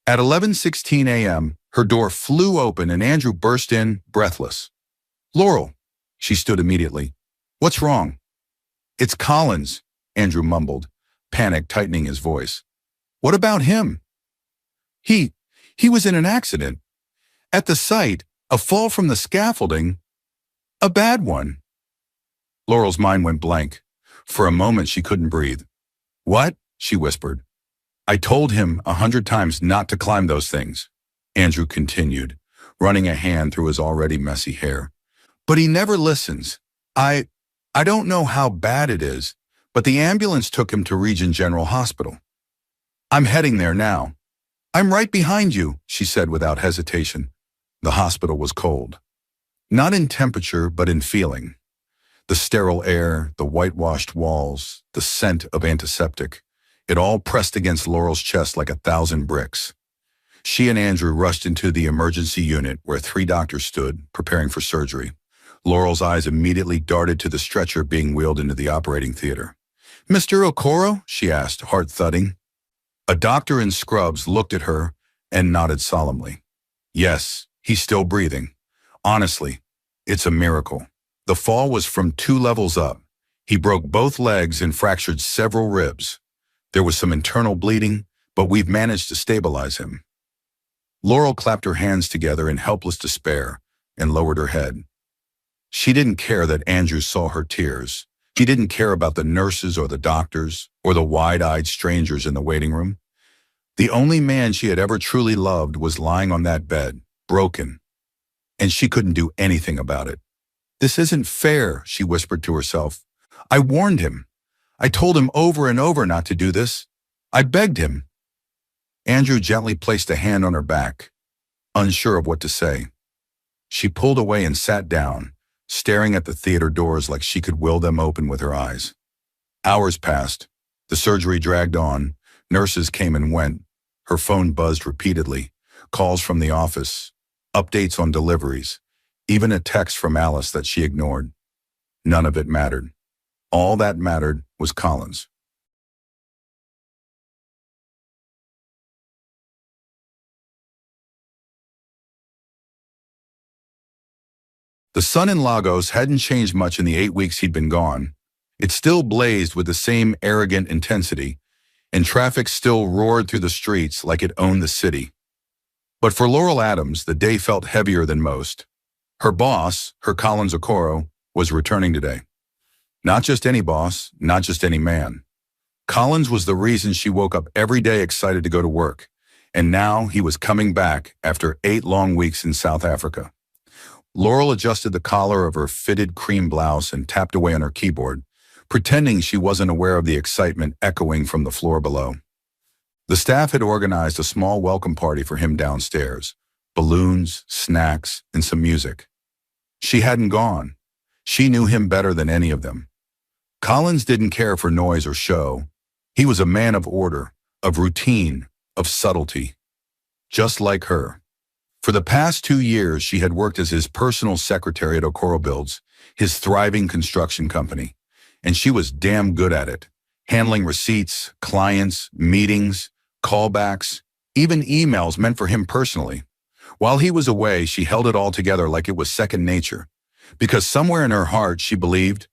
At 11:16 a.m., her door flew open and Andrew burst in, breathless. "Laurel." She stood immediately. "What's wrong?" "It's Collins," Andrew mumbled, panic tightening his voice. "What about him?" He was in an accident. At the site, a fall from the scaffolding. A bad one." Laurel's mind went blank. For a moment she couldn't breathe. "What?" she whispered. "I told him 100 times not to climb those things," Andrew continued, running a hand through his already messy hair. "But he never listens. I don't know how bad it is, but the ambulance took him to Region General Hospital. I'm heading there now." "I'm right behind you," she said without hesitation. The hospital was cold. Not in temperature, but in feeling. The sterile air, the whitewashed walls, the scent of antiseptic, it all pressed against Laurel's chest like 1,000 bricks. She and Andrew rushed into the emergency unit where 3 doctors stood, preparing for surgery. Laurel's eyes immediately darted to the stretcher being wheeled into the operating theater. "Mr. Okoro?" she asked, heart thudding. A doctor in scrubs looked at her and nodded solemnly. "Yes, he's still breathing. Honestly, it's a miracle. The fall was from 2 levels up. He broke both legs and fractured several ribs. There was some internal bleeding, but we've managed to stabilize him." Laurel clapped her hands together in helpless despair and lowered her head. She didn't care that Andrew saw her tears. She didn't care about the nurses or the doctors or the wide-eyed strangers in the waiting room. The only man she had ever truly loved was lying on that bed, broken, and she couldn't do anything about it. "This isn't fair," she whispered to herself. "I warned him. I told him over and over not to do this. I begged him." Andrew gently placed a hand on her back, unsure of what to say. She pulled away and sat down, staring at the theater doors like she could will them open with her eyes. Hours passed. The surgery dragged on. Nurses came and went. Her phone buzzed repeatedly. Calls from the office. Updates on deliveries. Even a text from Alice that she ignored. None of it mattered. All that mattered was Collins. The sun in Lagos hadn't changed much in the 8 weeks he'd been gone. It still blazed with the same arrogant intensity, and traffic still roared through the streets like it owned the city. But for Laurel Adams, the day felt heavier than most. Her boss, her Collins Okoro, was returning today. Not just any boss, not just any man. Collins was the reason she woke up every day excited to go to work, and now he was coming back after 8 long weeks in South Africa. Laurel adjusted the collar of her fitted cream blouse and tapped away on her keyboard, pretending she wasn't aware of the excitement echoing from the floor below. The staff had organized a small welcome party for him downstairs. Balloons, snacks, and some music. She hadn't gone. She knew him better than any of them. Collins didn't care for noise or show. He was a man of order, of routine, of subtlety. Just like her. For the past 2 years, she had worked as his personal secretary at Okoro Builds, his thriving construction company, and she was damn good at it, handling receipts, clients, meetings, callbacks, even emails meant for him personally. While he was away, she held it all together like it was second nature, because somewhere in her heart she believed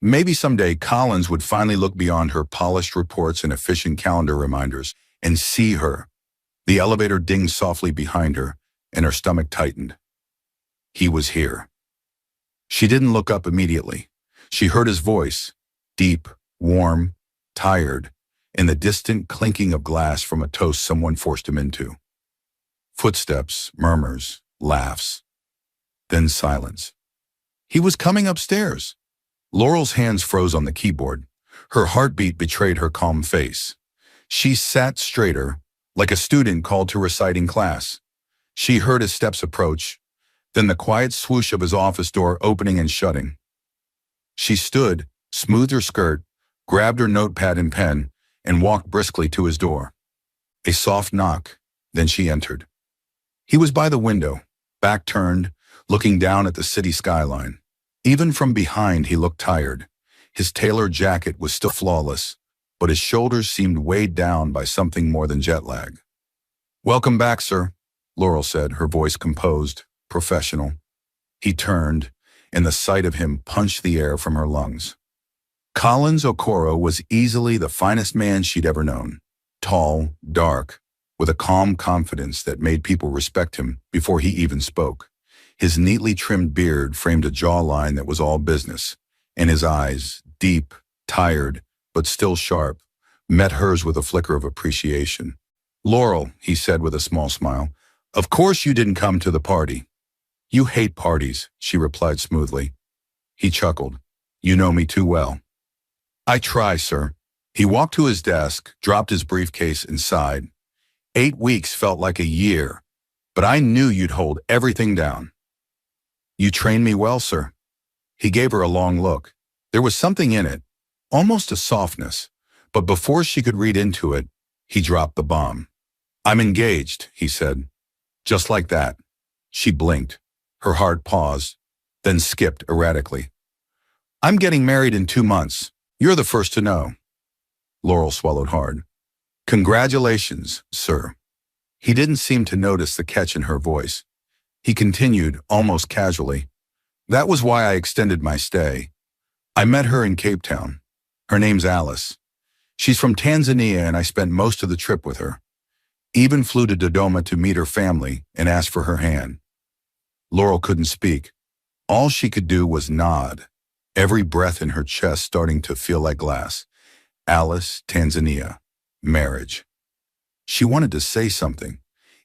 maybe someday Collins would finally look beyond her polished reports and efficient calendar reminders and see her. The elevator dinged softly behind her, and her stomach tightened. He was here. She didn't look up immediately. She heard his voice, deep, warm, tired, in the distant clinking of glass from a toast someone forced him into. Footsteps, murmurs, laughs. Then silence. He was coming upstairs. Laurel's hands froze on the keyboard. Her heartbeat betrayed her calm face. She sat straighter, like a student called to recite in class. She heard his steps approach, then the quiet swoosh of his office door opening and shutting. She stood, smoothed her skirt, grabbed her notepad and pen, and walked briskly to his door. A soft knock, then she entered. He was by the window, back turned, looking down at the city skyline. Even from behind, he looked tired. His tailored jacket was still flawless, but his shoulders seemed weighed down by something more than jet lag. Welcome back, sir, Laurel said, her voice composed, professional. He turned, and the sight of him punched the air from her lungs. Collins Okoro was easily the finest man she'd ever known. Tall, dark, with a calm confidence that made people respect him before he even spoke. His neatly trimmed beard framed a jawline that was all business, and his eyes, deep, tired, but still sharp, met hers with a flicker of appreciation. Laurel, he said with a small smile, of course you didn't come to the party. You hate parties, she replied smoothly. He chuckled. You know me too well. I try, sir. He walked to his desk, dropped his briefcase, and sighed. 8 weeks felt like a year, but I knew you'd hold everything down. You trained me well, sir. He gave her a long look. There was something in it, almost a softness, but before she could read into it, he dropped the bomb. I'm engaged, he said. Just like that. She blinked. Her heart paused, then skipped erratically. I'm getting married in 2 months. You're the first to know. Laurel swallowed hard. Congratulations, sir. He didn't seem to notice the catch in her voice. He continued, almost casually. That was why I extended my stay. I met her in Cape Town. Her name's Alice. She's from Tanzania, and I spent most of the trip with her. Even flew to Dodoma to meet her family and ask for her hand. Laurel couldn't speak. All she could do was nod, every breath in her chest starting to feel like glass. Alice, Tanzania, marriage. She wanted to say something,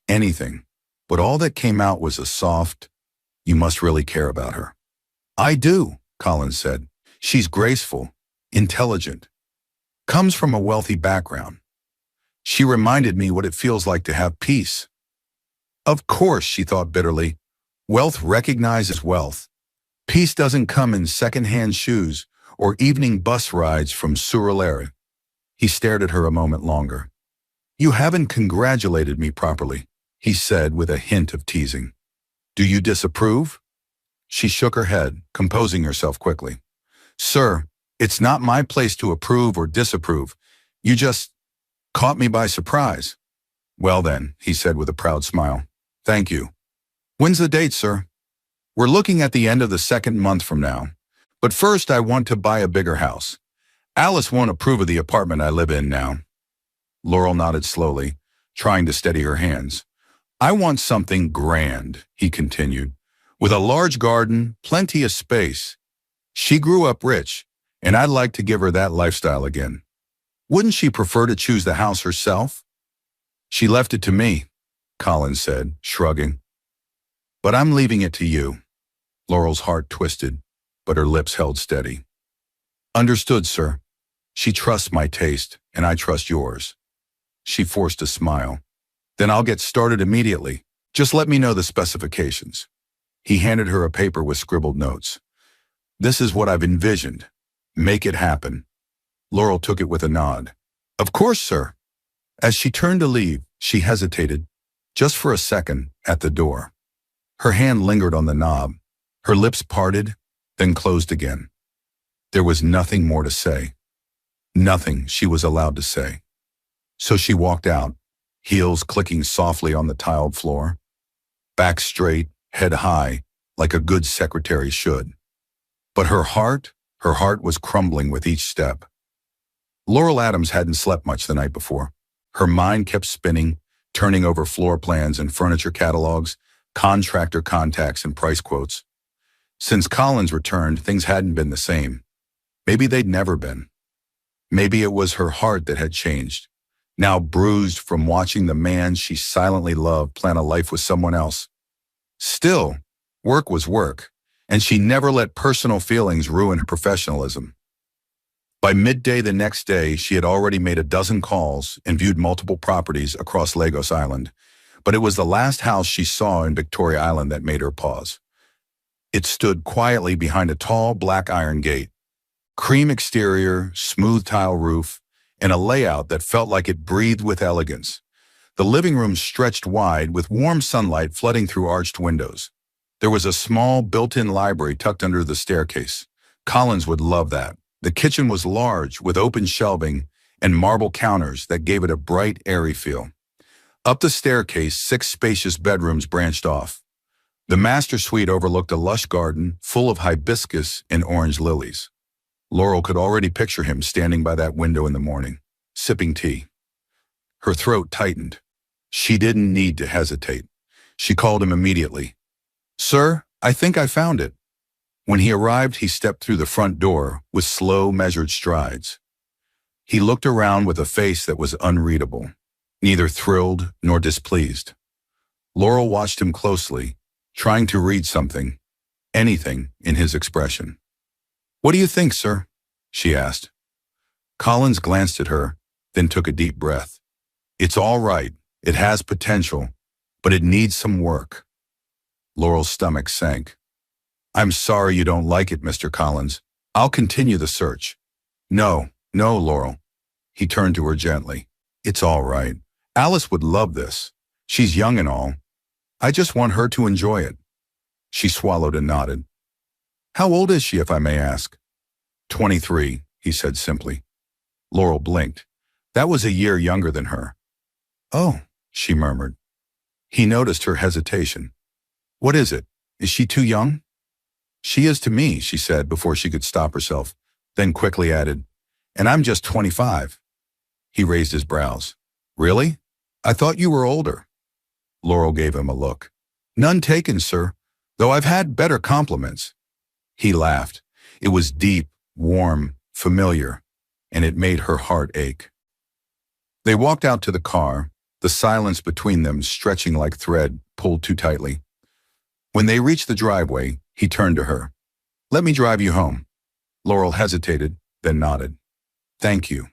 anything, but all that came out was a soft, you must really care about her. I do, Collins said. She's graceful, intelligent, comes from a wealthy background. She reminded me what it feels like to have peace. Of course, she thought bitterly, wealth recognizes wealth. Peace doesn't come in second-hand shoes or evening bus rides from Surulere. He stared at her a moment longer. You haven't congratulated me properly, he said with a hint of teasing. Do you disapprove? She shook her head, composing herself quickly. Sir, it's not my place to approve or disapprove. You just caught me by surprise. Well then, he said with a proud smile. Thank you. When's the date, sir? We're looking at the end of the 2nd month from now. But first I want to buy a bigger house. Alice won't approve of the apartment I live in now. Laurel nodded slowly, trying to steady her hands. I want something grand, he continued, with a large garden, plenty of space. She grew up rich, and I'd like to give her that lifestyle again. Wouldn't she prefer to choose the house herself? She left it to me, Collins said, shrugging. But I'm leaving it to you. Laurel's heart twisted, but her lips held steady. Understood, sir. She trusts my taste, and I trust yours. She forced a smile. Then I'll get started immediately. Just let me know the specifications. He handed her a paper with scribbled notes. This is what I've envisioned. Make it happen. Laurel took it with a nod. Of course, sir. As she turned to leave, she hesitated, just for a second, at the door. Her hand lingered on the knob. Her lips parted, then closed again. There was nothing more to say. Nothing she was allowed to say. So she walked out, heels clicking softly on the tiled floor, back straight, head high, like a good secretary should. But her heart was crumbling with each step. Laurel Adams hadn't slept much the night before. Her mind kept spinning, turning over floor plans and furniture catalogs, contractor contacts and price quotes. Since Collins returned, things hadn't been the same. Maybe they'd never been. Maybe it was her heart that had changed, now bruised from watching the man she silently loved plan a life with someone else. Still, work was work, and she never let personal feelings ruin her professionalism. By midday the next day, she had already made a dozen calls and viewed multiple properties across Lagos Island, but it was the last house she saw in Victoria Island that made her pause. It stood quietly behind a tall black iron gate. Cream exterior, smooth tile roof, and a layout that felt like it breathed with elegance. The living room stretched wide with warm sunlight flooding through arched windows. There was a small built-in library tucked under the staircase. Collins would love that. The kitchen was large with open shelving and marble counters that gave it a bright, airy feel. Up the staircase, 6 spacious bedrooms branched off. The master suite overlooked a lush garden full of hibiscus and orange lilies. Laurel could already picture him standing by that window in the morning, sipping tea. Her throat tightened. She didn't need to hesitate. She called him immediately. "Sir, I think I found it." When he arrived, he stepped through the front door with slow, measured strides. He looked around with a face that was unreadable, neither thrilled nor displeased. Laurel watched him closely, trying to read something, anything, in his expression. "What do you think, sir?" she asked. Collins glanced at her, then took a deep breath. "It's all right. It has potential, but it needs some work." Laurel's stomach sank. "I'm sorry you don't like it, Mr. Collins. I'll continue the search." No, Laurel." He turned to her gently. "It's all right. Alice would love this. She's young and all. I just want her to enjoy it." She swallowed and nodded. "How old is she, if I may ask?" 23, he said simply. Laurel blinked. That was a year younger than her. "Oh," she murmured. He noticed her hesitation. "What is it? Is she too young?" "She is to me," she said before she could stop herself, then quickly added, "And I'm just 25. He raised his brows. "Really? I thought you were older." Laurel gave him a look. "None taken, sir, though I've had better compliments." He laughed. It was deep, warm, familiar, and it made her heart ache. They walked out to the car, the silence between them stretching like thread pulled too tightly. When they reached the driveway, he turned to her. "Let me drive you home." Laurel hesitated, then nodded. "Thank you."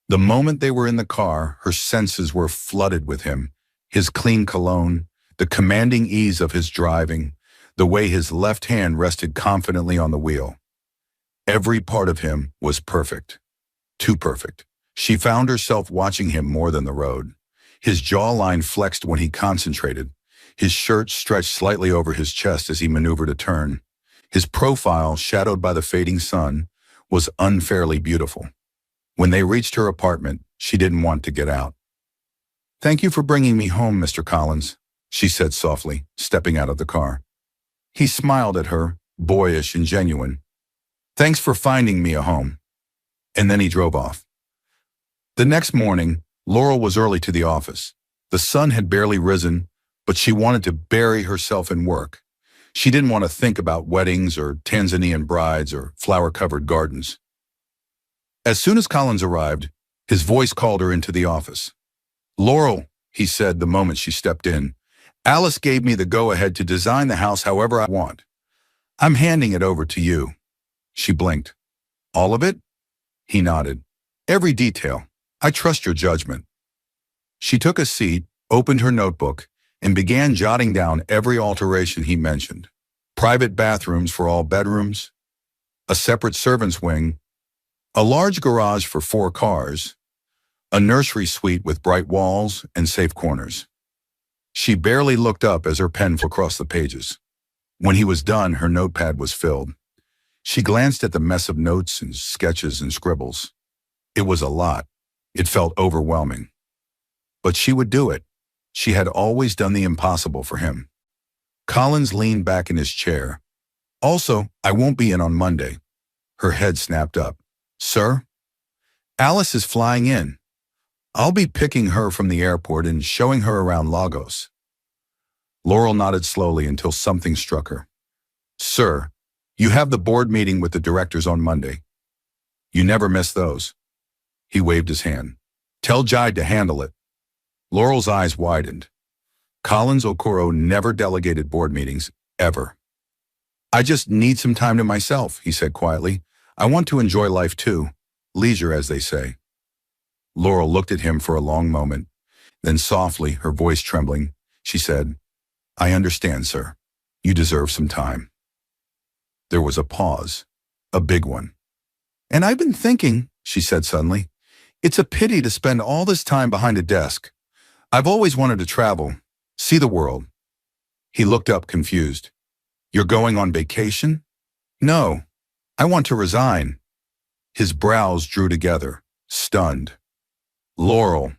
The moment they were in the car, her senses were flooded with him. His clean cologne, the commanding ease of his driving, the way his left hand rested confidently on the wheel. Every part of him was perfect. Too perfect. She found herself watching him more than the road. His jawline flexed when he concentrated. His shirt stretched slightly over his chest as he maneuvered a turn. His profile, shadowed by the fading sun, was unfairly beautiful. When they reached her apartment, she didn't want to get out. "Thank you for bringing me home, Mr. Collins," she said softly, stepping out of the car. He smiled at her, boyish and genuine. "Thanks for finding me a home." And then he drove off. The next morning, Laurel was early to the office. The sun had barely risen, but she wanted to bury herself in work. She didn't want to think about weddings or Tanzanian brides or flower-covered gardens. As soon as Collins arrived, his voice called her into the office. "Laurel," he said the moment she stepped in, "Alice gave me the go-ahead to design the house however I want. I'm handing it over to you." She blinked. "All of it?" He nodded. "Every detail. I trust your judgment." She took a seat, opened her notebook, and began jotting down every alteration he mentioned. Private bathrooms for all bedrooms, a separate servants' wing, a large garage for 4 cars, a nursery suite with bright walls and safe corners. She barely looked up as her pen flew across the pages. When he was done, her notepad was filled. She glanced at the mess of notes and sketches and scribbles. It was a lot. It felt overwhelming. But she would do it. She had always done the impossible for him. Collins leaned back in his chair. "Also, I won't be in on Monday." Her head snapped up. "Sir?" "Alice is flying in. I'll be picking her from the airport and showing her around Lagos." Laurel nodded slowly until something struck her. "Sir, you have the board meeting with the directors on Monday. You never miss those." He waved his hand. "Tell Jide to handle it." Laurel's eyes widened. Collins Okoro never delegated board meetings, ever. "I just need some time to myself," he said quietly. "I want to enjoy life too. Leisure, as they say." Laurel looked at him for a long moment. Then softly, her voice trembling, she said, "I understand, sir. You deserve some time." There was a pause, a big one. "And I've been thinking," she said suddenly, "it's a pity to spend all this time behind a desk. I've always wanted to travel, see the world." He looked up confused. "You're going on vacation?" "No, I want to resign." His brows drew together, stunned. "Laurel."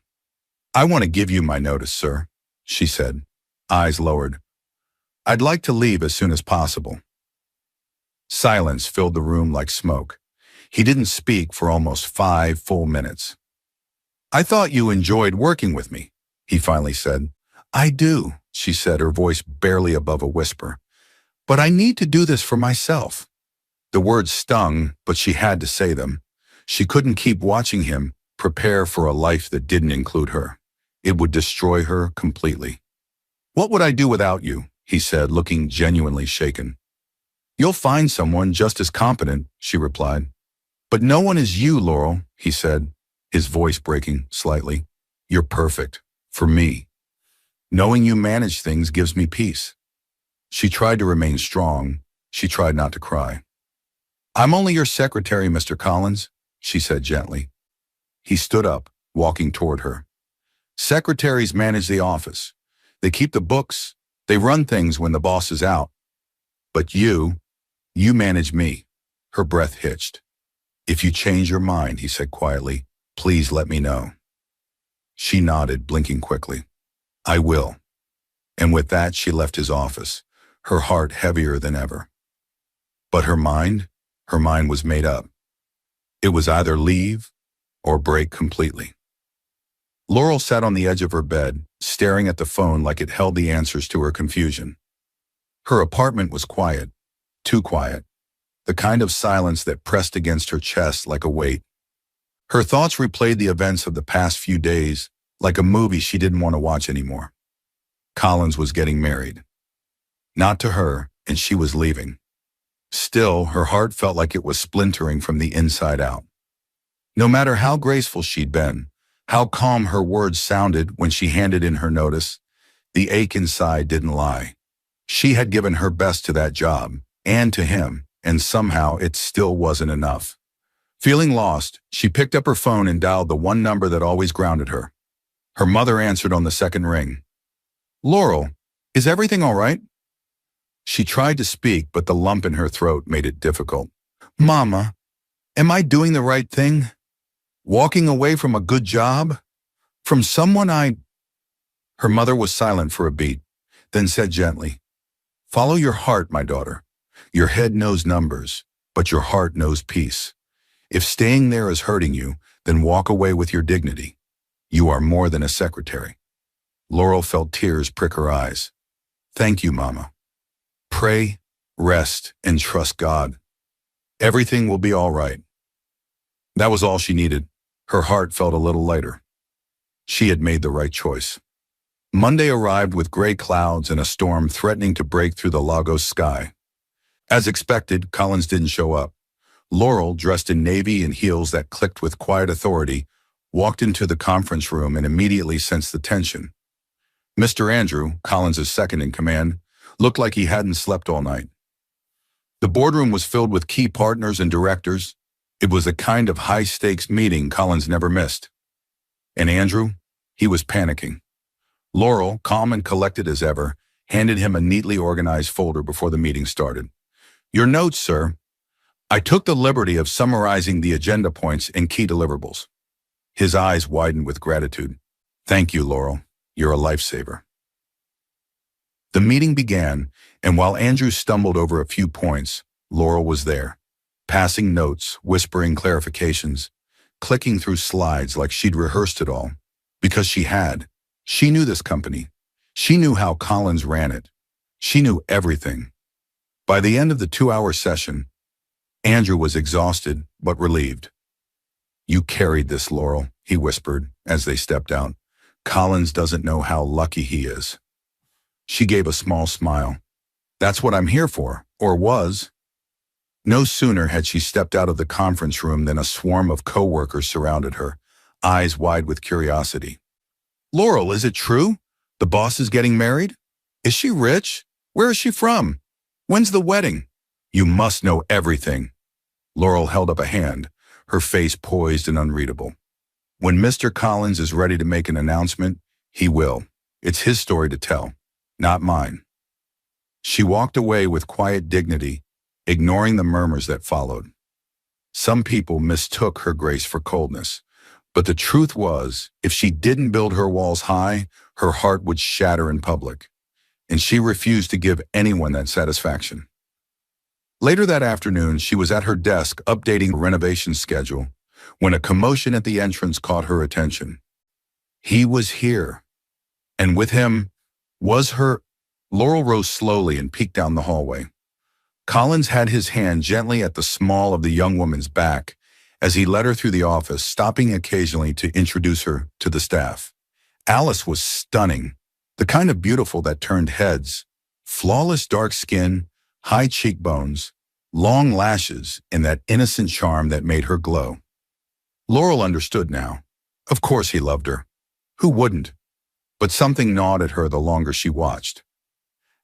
I want to give you my notice, sir, she said, eyes lowered. I'd like to leave as soon as possible. Silence filled the room like smoke. He didn't speak for almost 5 full minutes. I thought you enjoyed working with me, he finally said. I do, she said, her voice barely above a whisper. But I need to do this for myself. The words stung, but she had to say them. She couldn't keep watching him prepare for a life that didn't include her. It would destroy her completely. What would I do without you? He said, looking genuinely shaken. You'll find someone just as competent, she replied. But no one is you, Laurel, he said, his voice breaking slightly. You're perfect. For me. Knowing you manage things gives me peace. She tried to remain strong. She tried not to cry. I'm only your secretary, Mr. Collins, she said gently. He stood up, walking toward her. Secretaries manage the office. They keep the books. They run things when the boss is out. But you manage me. Her breath hitched. If you change your mind, he said quietly, please let me know. She nodded, blinking quickly. I will. And with that, she left his office, her heart heavier than ever. But her mind was made up. It was either leave or break completely. Laurel sat on the edge of her bed, staring at the phone like it held the answers to her confusion. Her apartment was quiet, too quiet, the kind of silence that pressed against her chest like a weight. Her thoughts replayed the events of the past few days, like a movie she didn't want to watch anymore. Collins was getting married. Not to her, and she was leaving. Still, her heart felt like it was splintering from the inside out. No matter how graceful she'd been, how calm her words sounded when she handed in her notice, the ache inside didn't lie. She had given her best to that job, and to him, and somehow it still wasn't enough. Feeling lost, she picked up her phone and dialed the one number that always grounded her. Her mother answered on the second ring. Laurel, is everything all right? She tried to speak, but the lump in her throat made it difficult. Mama, am I doing the right thing? Walking away from a good job? From someone I... Her mother was silent for a beat, then said gently, Follow your heart, my daughter. Your head knows numbers, but your heart knows peace. If staying there is hurting you, then walk away with your dignity. You are more than a secretary. Laurel felt tears prick her eyes. Thank you, Mama. Pray, rest, and trust God. Everything will be all right. That was all she needed. Her heart felt a little lighter. She had made the right choice. Monday arrived with gray clouds and a storm threatening to break through the Lagos sky. As expected, Collins didn't show up. Laurel, dressed in navy and heels that clicked with quiet authority, walked into the conference room and immediately sensed the tension. Mr. Andrew, Collins' second in command, looked like he hadn't slept all night. The boardroom was filled with key partners and directors. It was the kind of high-stakes meeting Collins never missed. And Andrew, he was panicking. Laurel, calm and collected as ever, handed him a neatly organized folder before the meeting started. Your notes, sir. I took the liberty of summarizing the agenda points and key deliverables. His eyes widened with gratitude. Thank you, Laurel. You're a lifesaver. The meeting began, and while Andrew stumbled over a few points, Laurel was there, passing notes, whispering clarifications, clicking through slides like she'd rehearsed it all. Because she had. She knew this company. She knew how Collins ran it. She knew everything. By the end of the 2-hour session, Andrew was exhausted but relieved. You carried this, Laurel, he whispered as they stepped out. Collins doesn't know how lucky he is. She gave a small smile. That's what I'm here for, or was. No sooner had she stepped out of the conference room than a swarm of co-workers surrounded her, eyes wide with curiosity. Laurel, is it true? The boss is getting married? Is she rich? Where is she from? When's the wedding? You must know everything. Laurel held up a hand, her face poised and unreadable. When Mr. Collins is ready to make an announcement, he will. It's his story to tell, not mine. She walked away with quiet dignity, ignoring the murmurs that followed. Some people mistook her grace for coldness, But the truth was, if she didn't build her walls high, her heart would shatter in public, and she refused to give anyone that satisfaction. Later that afternoon, she was at her desk updating the renovation schedule when a commotion at the entrance caught her attention. He was here, and with him was her. Laurel rose slowly and peeked down the hallway. Collins had his hand gently at the small of the young woman's back as he led her through the office, stopping occasionally to introduce her to the staff. Alice was stunning, the kind of beautiful that turned heads. Flawless dark skin, high cheekbones, long lashes, and that innocent charm that made her glow. Laurel understood now. Of course he loved her. Who wouldn't? But something gnawed at her the longer she watched.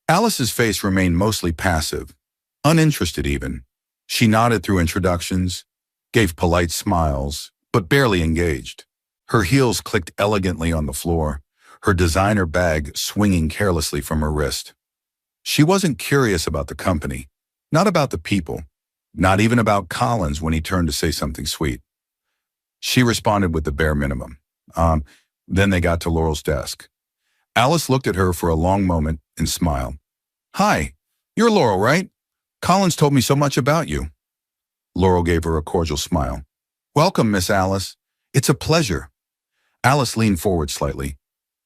Alice's face remained mostly passive, uninterested even. She nodded through introductions, gave polite smiles, but barely engaged. Her heels clicked elegantly on the floor, her designer bag swinging carelessly from her wrist. She wasn't curious about the company, not about the people, not even about Collins when he turned to say something sweet. She responded with the bare minimum. Then they got to Laurel's desk. Alice looked at her for a long moment and smiled. "Hi, you're Laurel, right? Collins told me so much about you." Laurel gave her a cordial smile. "Welcome, Miss Alice. It's a pleasure." Alice leaned forward slightly.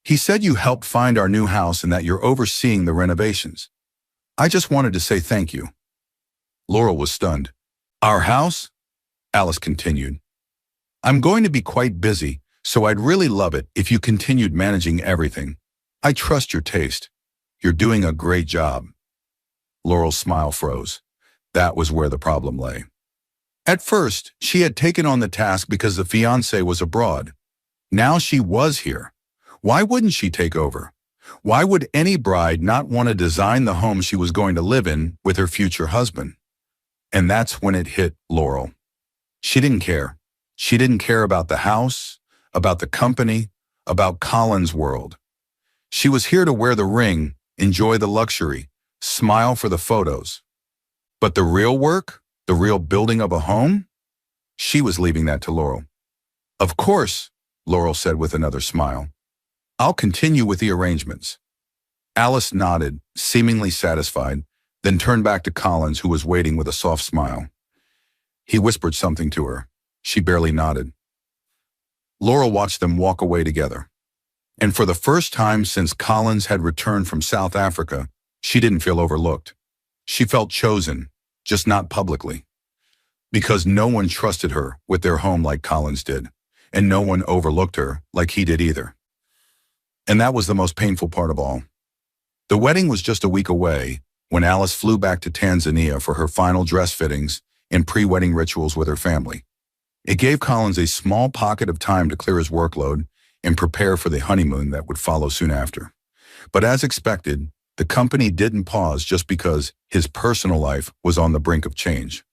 "He said you helped find our new house and that you're overseeing the renovations. I just wanted to say thank you." Laurel was stunned. "Our house?" Alice continued. "I'm going to be quite busy, so I'd really love it if you continued managing everything. I trust your taste. You're doing a great job." Laurel's smile froze. That was where the problem lay. At first, she had taken on the task because the fiancé was abroad. Now she was here. Why wouldn't she take over? Why would any bride not want to design the home she was going to live in with her future husband? And that's when it hit Laurel. She didn't care. She didn't care about the house, about the company, about Collins' world. She was here to wear the ring, enjoy the luxury, smile for the photos. But the real work, the real building of a home? She was leaving that to Laurel. "Of course," Laurel said with another smile. "I'll continue with the arrangements." Alice nodded, seemingly satisfied, then turned back to Collins, who was waiting with a soft smile. He whispered something to her. She barely nodded. Laurel watched them walk away together. And for the first time since Collins had returned from South Africa, she didn't feel overlooked. She felt chosen, just not publicly. Because no one trusted her with their home like Collins did, and no one overlooked her like he did either. And that was the most painful part of all. The wedding was just a week away when Alice flew back to Tanzania for her final dress fittings and pre-wedding rituals with her family. It gave Collins a small pocket of time to clear his workload and prepare for the honeymoon that would follow soon after. But as expected, the company didn't pause just because his personal life was on the brink of change.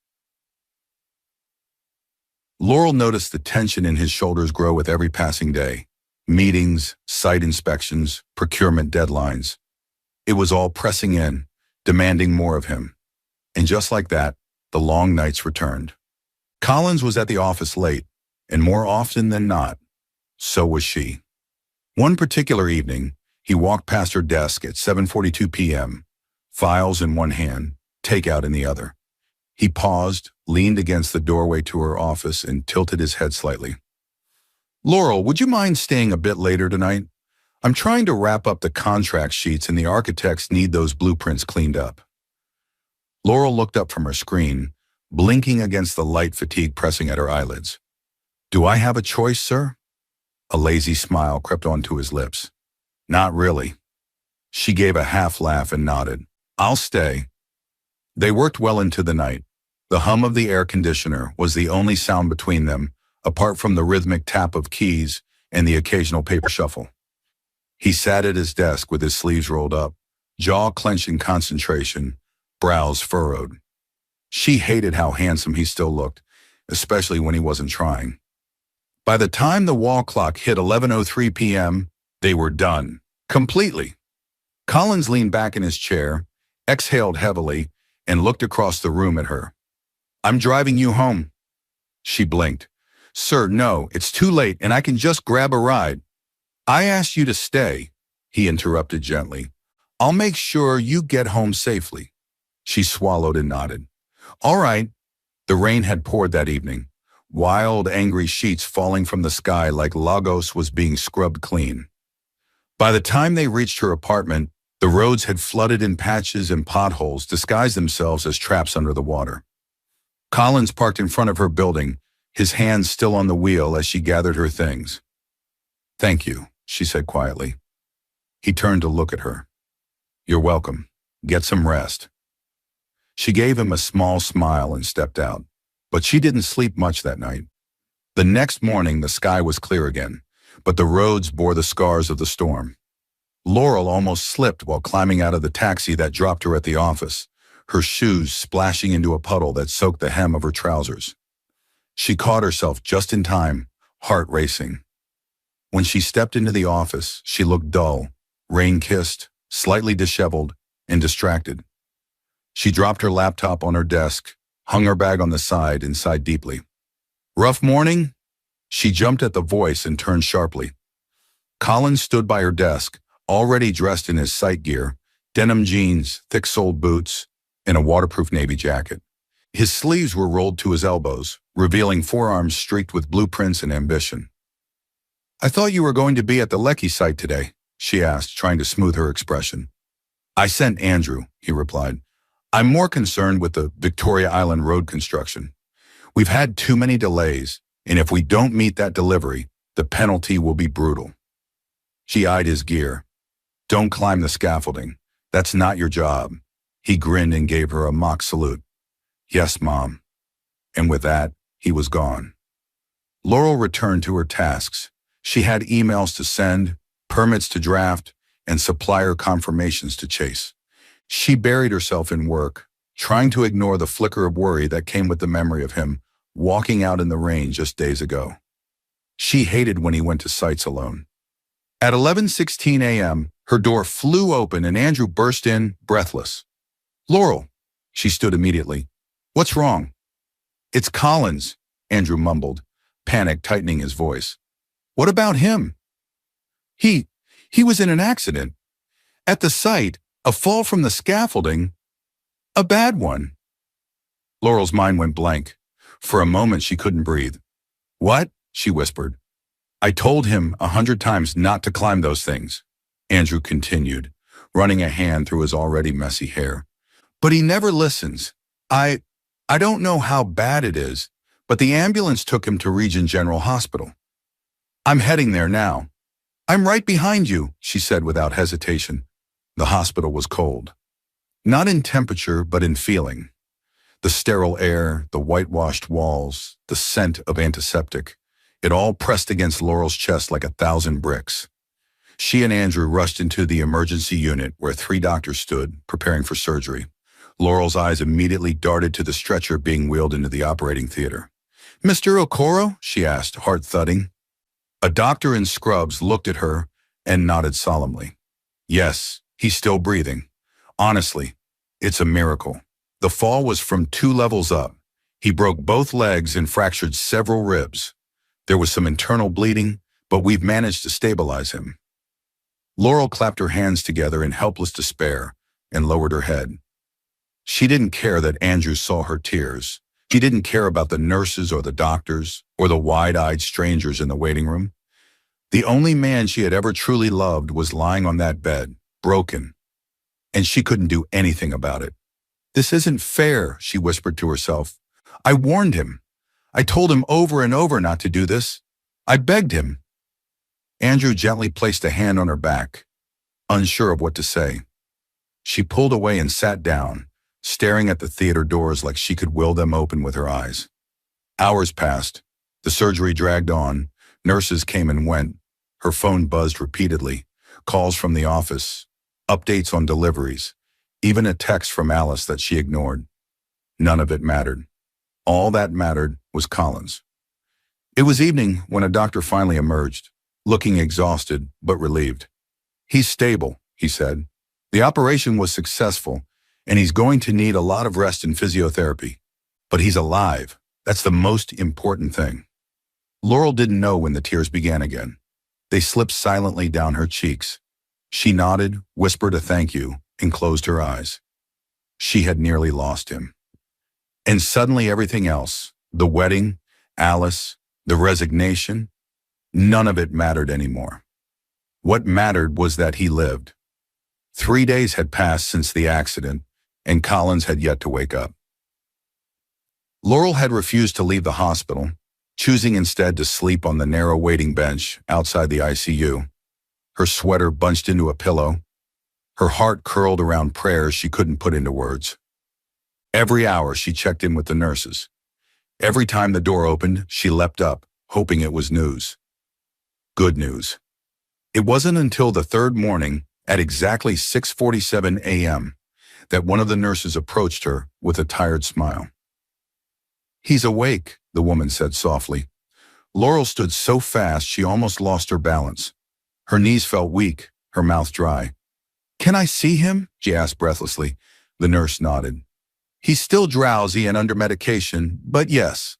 Laurel noticed the tension in his shoulders grow with every passing day. Meetings, site inspections, procurement deadlines. It was all pressing in, demanding more of him. And just like that, the long nights returned. Collins was at the office late, and more often than not, so was she. One particular evening, he walked past her desk at 7:42 p.m., files in one hand, takeout in the other. He paused, leaned against the doorway to her office, and tilted his head slightly. "Laurel, would you mind staying a bit later tonight? I'm trying to wrap up the contract sheets and the architects need those blueprints cleaned up." Laurel looked up from her screen, blinking against the light fatigue pressing at her eyelids. "Do I have a choice, sir?" A lazy smile crept onto his lips. "Not really." She gave a half laugh and nodded. "I'll stay." They worked well into the night. The hum of the air conditioner was the only sound between them, apart from the rhythmic tap of keys and the occasional paper shuffle. He sat at his desk with his sleeves rolled up, jaw clenched in concentration, brows furrowed. She hated how handsome he still looked, especially when he wasn't trying. By the time the wall clock hit 11:03 p.m., they were done. Completely. Collins leaned back in his chair, exhaled heavily, and looked across the room at her. "I'm driving you home." She blinked. Sir, no, it's too late and I can just grab a ride. I asked you to stay, he interrupted gently. I'll make sure you get home safely. She swallowed and nodded. All right. The rain had poured that evening, wild, angry sheets falling from the sky like Lagos was being scrubbed clean. By the time they reached her apartment, the roads had flooded in patches and potholes disguised themselves as traps under the water. Collins parked in front of her building, his hands still on the wheel as she gathered her things. Thank you, she said quietly. He turned to look at her. You're welcome. Get some rest. She gave him a small smile and stepped out, but she didn't sleep much that night. The next morning, the sky was clear again, but the roads bore the scars of the storm. Laurel almost slipped while climbing out of the taxi that dropped her at the office, her shoes splashing into a puddle that soaked the hem of her trousers. She caught herself just in time, heart racing. When she stepped into the office, she looked dull, rain-kissed, slightly disheveled, and distracted. She dropped her laptop on her desk, hung her bag on the side, and sighed deeply. Rough morning? She jumped at the voice and turned sharply. Collins stood by her desk, already dressed in his sight gear, denim jeans, thick-soled boots, and a waterproof navy jacket. His sleeves were rolled to his elbows, revealing forearms streaked with blueprints and ambition. I thought you were going to be at the Lecky site today, she asked, trying to smooth her expression. I sent Andrew, he replied. I'm more concerned with the Victoria Island road construction. We've had too many delays, and if we don't meet that delivery, the penalty will be brutal. She eyed his gear. Don't climb the scaffolding. That's not your job. He grinned and gave her a mock salute. Yes, Mom. And with that, he was gone. Laurel returned to her tasks. She had emails to send, permits to draft, and supplier confirmations to chase. She buried herself in work, trying to ignore the flicker of worry that came with the memory of him walking out in the rain just days ago. She hated when he went to sites alone. At 11:16 a.m., her door flew open and Andrew burst in, breathless. Laurel, she stood immediately. What's wrong? It's Collins, Andrew mumbled, panic tightening his voice. What about him? He was in an accident. At the site, a fall from the scaffolding. A bad one. Laurel's mind went blank. For a moment, she couldn't breathe. What? She whispered. I told him 100 times not to climb those things, Andrew continued, running a hand through his already messy hair. But he never listens. I don't know how bad it is, but the ambulance took him to Region General Hospital. I'm heading there now. I'm right behind you, she said without hesitation. The hospital was cold. Not in temperature, but in feeling. The sterile air, the whitewashed walls, the scent of antiseptic, it all pressed against Laurel's chest like 1,000 bricks. She and Andrew rushed into the emergency unit where 3 doctors stood, preparing for surgery. Laurel's eyes immediately darted to the stretcher being wheeled into the operating theater. Mr. Okoro? She asked, heart thudding. A doctor in scrubs looked at her and nodded solemnly. Yes, he's still breathing. Honestly, it's a miracle. The fall was from 2 levels up. He broke both legs and fractured several ribs. There was some internal bleeding, but we've managed to stabilize him. Laurel clapped her hands together in helpless despair and lowered her head. She didn't care that Andrew saw her tears. She didn't care about the nurses or the doctors or the wide-eyed strangers in the waiting room. The only man she had ever truly loved was lying on that bed, broken, and she couldn't do anything about it. This isn't fair, she whispered to herself. I warned him. I told him over and over not to do this. I begged him. Andrew gently placed a hand on her back, unsure of what to say. She pulled away and sat down, staring at the theater doors like she could will them open with her eyes. Hours passed. The surgery dragged on. Nurses came and went. Her phone buzzed repeatedly. Calls from the office. Updates on deliveries. Even a text from Alice that she ignored. None of it mattered. All that mattered was Collins. It was evening when a doctor finally emerged, looking exhausted but relieved. He's stable, he said. The operation was successful, and he's going to need a lot of rest and physiotherapy. But he's alive. That's the most important thing. Laurel didn't know when the tears began again. They slipped silently down her cheeks. She nodded, whispered a thank you, and closed her eyes. She had nearly lost him. And suddenly everything else, the wedding, Alice, the resignation, none of it mattered anymore. What mattered was that he lived. 3 days had passed since the accident, and Collins had yet to wake up. Laurel had refused to leave the hospital, choosing instead to sleep on the narrow waiting bench outside the ICU, her sweater bunched into a pillow, her heart curled around prayers she couldn't put into words. Every hour she checked in with the nurses. Every time the door opened, she leapt up, hoping it was news. Good news. It wasn't until the third morning, at exactly 6:47 a.m., that one of the nurses approached her with a tired smile. "He's awake," the woman said softly. Laurel stood so fast she almost lost her balance. Her knees felt weak, her mouth dry. "Can I see him?" she asked breathlessly. The nurse nodded. "He's still drowsy and under medication, but yes."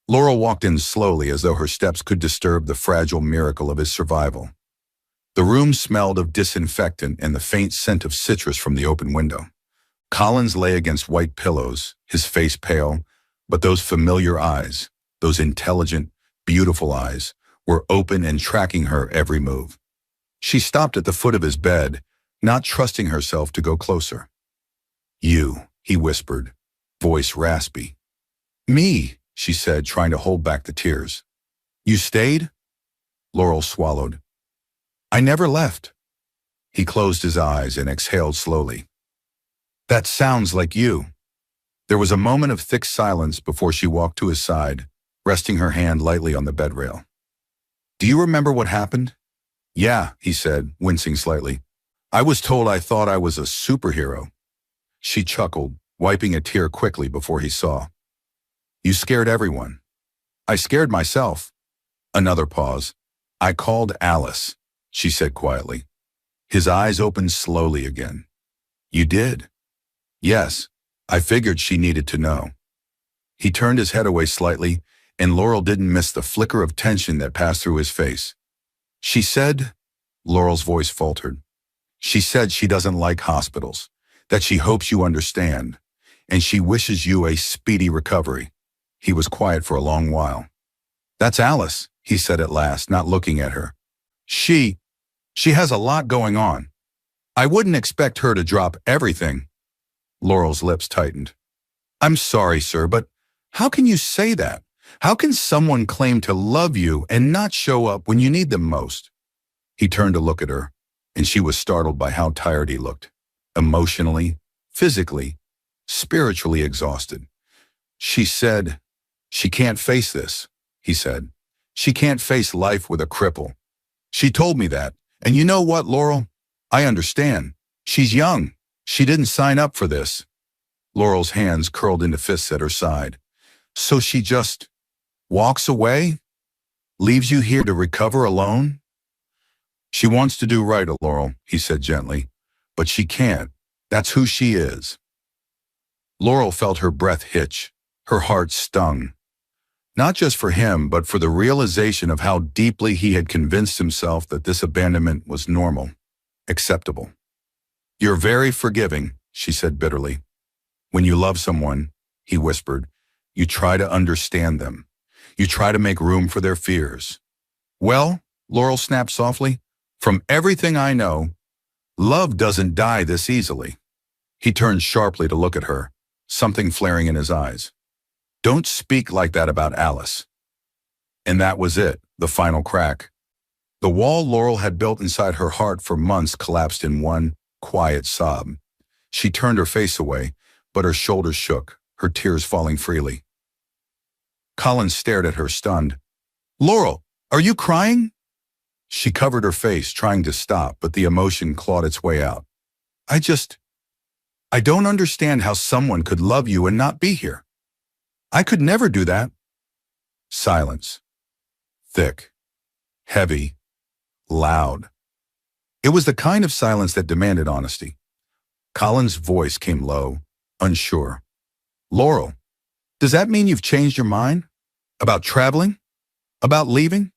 Laurel walked in slowly as though her steps could disturb the fragile miracle of his survival. The room smelled of disinfectant and the faint scent of citrus from the open window. Collins lay against white pillows, his face pale, but those familiar eyes, those intelligent, beautiful eyes, were open and tracking her every move. She stopped at the foot of his bed, not trusting herself to go closer. "You," he whispered, voice raspy. "Me," she said, trying to hold back the tears. "You stayed?" Laurel swallowed. "I never left." He closed his eyes and exhaled slowly. "That sounds like you." There was a moment of thick silence before she walked to his side, resting her hand lightly on the bed rail. "Do you remember what happened?" "Yeah," he said, wincing slightly. "I was told I thought I was a superhero." She chuckled, wiping a tear quickly before he saw. "You scared everyone." "I scared myself." Another pause. "I called Alice," she said quietly. His eyes opened slowly again. "You did?" "Yes, I figured she needed to know." He turned his head away slightly, and Laurel didn't miss the flicker of tension that passed through his face. "She said," Laurel's voice faltered, "she said she doesn't like hospitals, that she hopes you understand, and she wishes you a speedy recovery." He was quiet for a long while. "That's Alice," he said at last, not looking at her. She has a lot going on. I wouldn't expect her to drop everything." Laurel's lips tightened. "I'm sorry, sir, but how can you say that? How can someone claim to love you and not show up when you need them most?" He turned to look at her, and she was startled by how tired he looked. Emotionally, physically, spiritually exhausted. She said, "She can't face this," he said. "She can't face life with a cripple. She told me that. And you know what, Laurel? I understand. She's young. She didn't sign up for this." Laurel's hands curled into fists at her side. "So she just walks away? Leaves you here to recover alone?" "She wants to do right, Laurel," he said gently. "But she can't. That's who she is." Laurel felt her breath hitch. Her heart stung. Not just for him, but for the realization of how deeply he had convinced himself that this abandonment was normal, acceptable. "You're very forgiving," she said bitterly. "When you love someone," he whispered, "you try to understand them. You try to make room for their fears." "Well," Laurel snapped softly, "from everything I know, love doesn't die this easily." He turned sharply to look at her, something flaring in his eyes. "Don't speak like that about Alice." And that was it, the final crack. The wall Laurel had built inside her heart for months collapsed in one quiet sob. She turned her face away, but her shoulders shook, her tears falling freely. Collins stared at her, stunned. "Laurel, are you crying?" She covered her face, trying to stop, but the emotion clawed its way out. I don't understand how someone could love you and not be here. I could never do that." Silence. Thick. Heavy. Loud. It was the kind of silence that demanded honesty. Colin's voice came low, unsure. "Laurel, does that mean you've changed your mind? About traveling?" About leaving?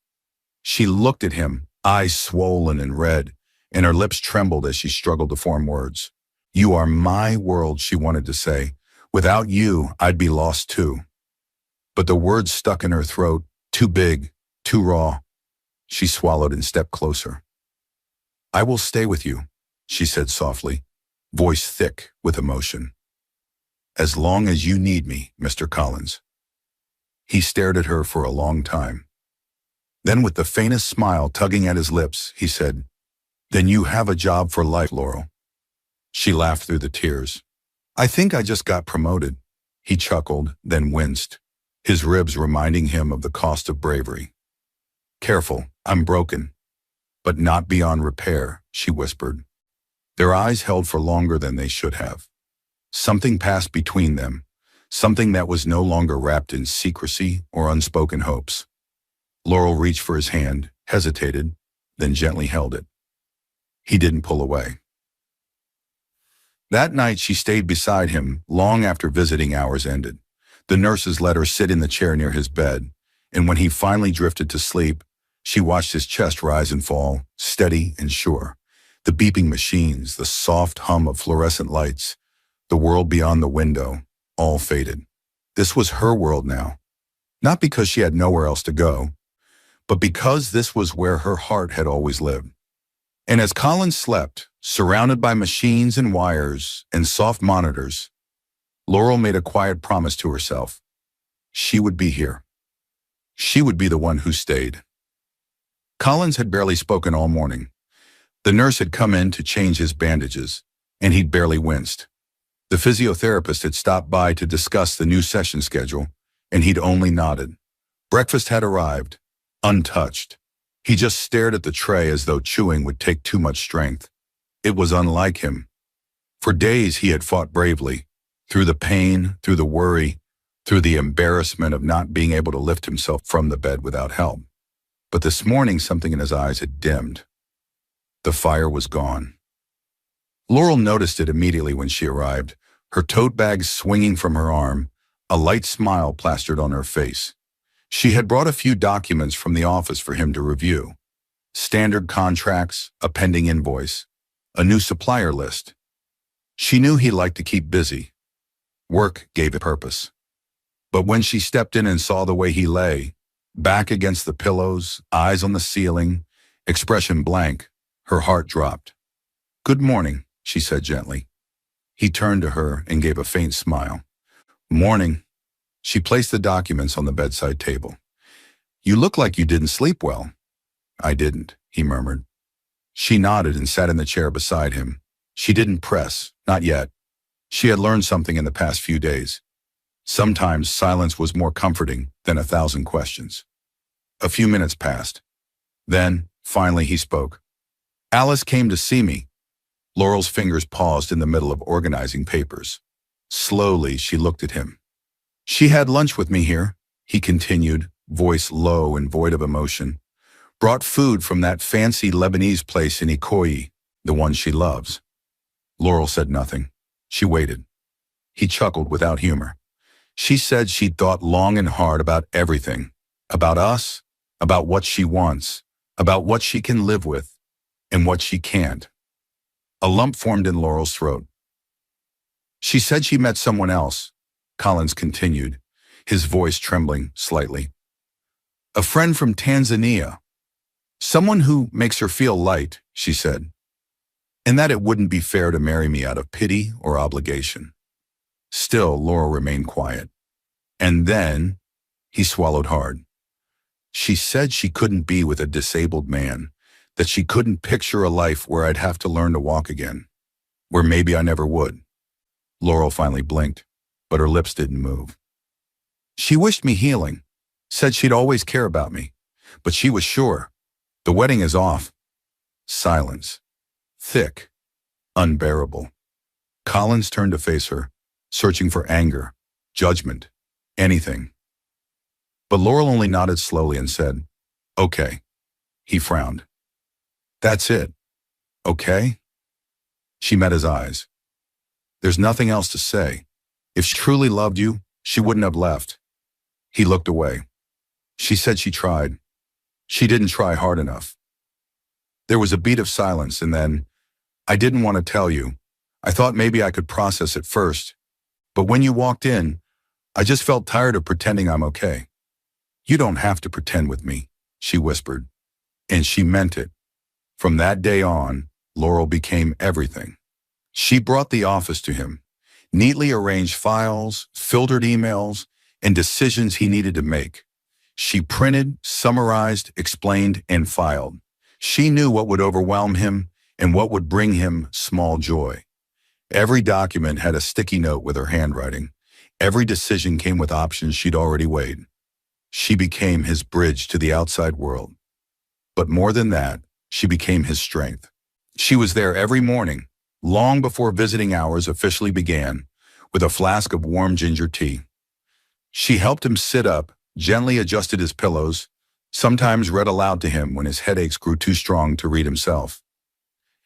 She looked at him, eyes swollen and red, and her lips trembled as she struggled to form words. You are my world, she wanted to say. Without you, I'd be lost too. But the words stuck in her throat, too big, too raw. She swallowed and stepped closer. I will stay with you, she said softly, voice thick with emotion. As long as you need me, Mr. Collins. He stared at her for a long time. Then with the faintest smile tugging at his lips, he said, Then you have a job for life, Laurel. She laughed through the tears. I think I just got promoted. He chuckled, then winced, his ribs reminding him of the cost of bravery. Careful, I'm broken. But not beyond repair, she whispered. Their eyes held for longer than they should have. Something passed between them, something that was no longer wrapped in secrecy or unspoken hopes. Laurel reached for his hand, hesitated, then gently held it. He didn't pull away. That night she stayed beside him long after visiting hours ended. The nurses let her sit in the chair near his bed, and when he finally drifted to sleep, she watched his chest rise and fall, steady and sure. The beeping machines, the soft hum of fluorescent lights, the world beyond the window, all faded. This was her world now. Not because she had nowhere else to go, but because this was where her heart had always lived. And as Collins slept, surrounded by machines and wires and soft monitors, Laurel made a quiet promise to herself. She would be here. She would be the one who stayed. Collins had barely spoken all morning. The nurse had come in to change his bandages, and he'd barely winced. The physiotherapist had stopped by to discuss the new session schedule, and he'd only nodded. Breakfast had arrived, untouched. He just stared at the tray as though chewing would take too much strength. It was unlike him. For days he had fought bravely, through the pain, through the worry, through the embarrassment of not being able to lift himself from the bed without help. But this morning something in his eyes had dimmed. The fire was gone. Laurel noticed it immediately when she arrived, her tote bag swinging from her arm, a light smile plastered on her face. She had brought a few documents from the office for him to review. Standard contracts, a pending invoice, a new supplier list. She knew he liked to keep busy. Work gave it purpose. But when she stepped in and saw the way he lay, back against the pillows, eyes on the ceiling, expression blank, her heart dropped. Good morning, she said gently. He turned to her and gave a faint smile. Morning. She placed the documents on the bedside table. You look like you didn't sleep well. I didn't, he murmured. She nodded and sat in the chair beside him. She didn't press, not yet. She had learned something in the past few days. Sometimes silence was more comforting than 1,000 questions. A few minutes passed. Then, finally, he spoke. Alice came to see me. Laurel's fingers paused in the middle of organizing papers. Slowly, she looked at him. She had lunch with me here, he continued, voice low and void of emotion. Brought food from that fancy Lebanese place in Ikoyi, the one she loves. Laurel said nothing. She waited. He chuckled without humor. She said she'd thought long and hard about everything. About us, about what she wants, about what she can live with, and what she can't. A lump formed in Laurel's throat. She said she met someone else, Collins continued, his voice trembling slightly. A friend from Tanzania. Someone who makes her feel light, she said. And that it wouldn't be fair to marry me out of pity or obligation. Still, Laurel remained quiet. And then, he swallowed hard. She said she couldn't be with a disabled man, that she couldn't picture a life where I'd have to learn to walk again, where maybe I never would. Laurel finally blinked, but her lips didn't move. She wished me healing, said she'd always care about me, but she was sure. The wedding is off. Silence. Thick. Unbearable. Collins turned to face her, searching for anger, judgment, anything. But Laurel only nodded slowly and said, Okay. He frowned. That's it. Okay? She met his eyes. There's nothing else to say. If she truly loved you, she wouldn't have left. He looked away. She said she tried. She didn't try hard enough. There was a beat of silence, and then, I didn't want to tell you. I thought maybe I could process it first. But when you walked in, I just felt tired of pretending I'm okay. You don't have to pretend with me, she whispered. And she meant it. From that day on, Laurel became everything. She brought the office to him, neatly arranged files, filtered emails, and decisions he needed to make. She printed, summarized, explained, and filed. She knew what would overwhelm him and what would bring him small joy. Every document had a sticky note with her handwriting. Every decision came with options she'd already weighed. She became his bridge to the outside world. But more than that, she became his strength. She was there every morning, long before visiting hours officially began, with a flask of warm ginger tea. She helped him sit up, gently adjusted his pillows, sometimes read aloud to him when his headaches grew too strong to read himself.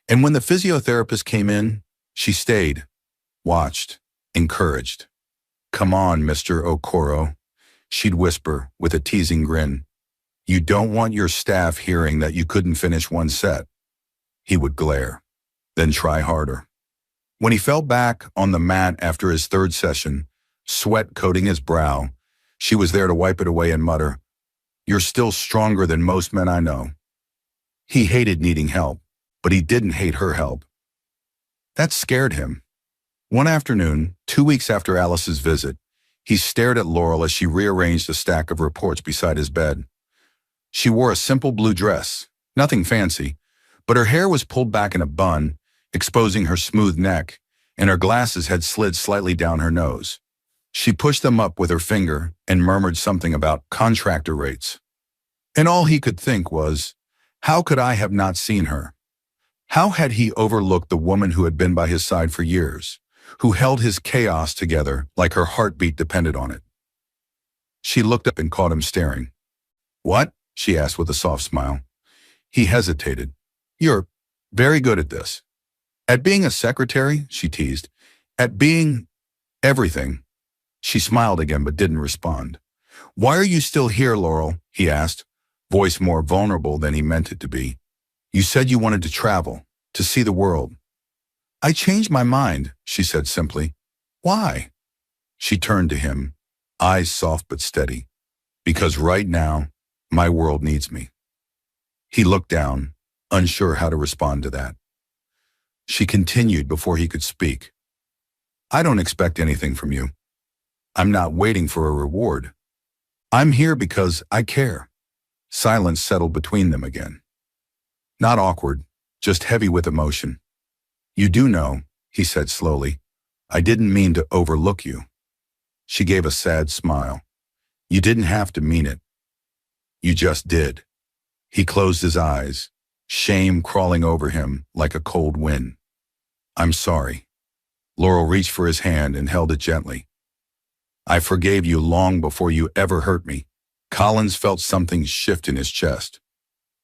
And when the physiotherapist came in, she stayed, watched, encouraged. "Come on, Mr. Okoro," she'd whisper with a teasing grin. "You don't want your staff hearing that you couldn't finish one set." He would glare, then try harder. When he fell back on the mat after his third session, sweat coating his brow, she was there to wipe it away and mutter, "You're still stronger than most men I know." He hated needing help, but he didn't hate her help. That scared him. One afternoon, 2 weeks after Alice's visit, he stared at Laurel as she rearranged a stack of reports beside his bed. She wore a simple blue dress, nothing fancy, but her hair was pulled back in a bun, exposing her smooth neck, and her glasses had slid slightly down her nose. She pushed them up with her finger and murmured something about contractor rates. And all he could think was, how could I have not seen her? How had he overlooked the woman who had been by his side for years, who held his chaos together like her heartbeat depended on it? She looked up and caught him staring. "What?" she asked with a soft smile. He hesitated. "You're very good at this." "At being a secretary?" she teased. "At being everything." She smiled again but didn't respond. "Why are you still here, Laurel?" he asked, voice more vulnerable than he meant it to be. "You said you wanted to travel, to see the world." "I changed my mind," she said simply. "Why?" She turned to him, eyes soft but steady. "Because right now, my world needs me." He looked down, unsure how to respond to that. She continued before he could speak. "I don't expect anything from you. I'm not waiting for a reward. I'm here because I care." Silence settled between them again. Not awkward, just heavy with emotion. "You do know," he said slowly, "I didn't mean to overlook you." She gave a sad smile. "You didn't have to mean it. You just did." He closed his eyes, shame crawling over him like a cold wind. "I'm sorry." Laurel reached for his hand and held it gently. "I forgave you long before you ever hurt me." Collins felt something shift in his chest.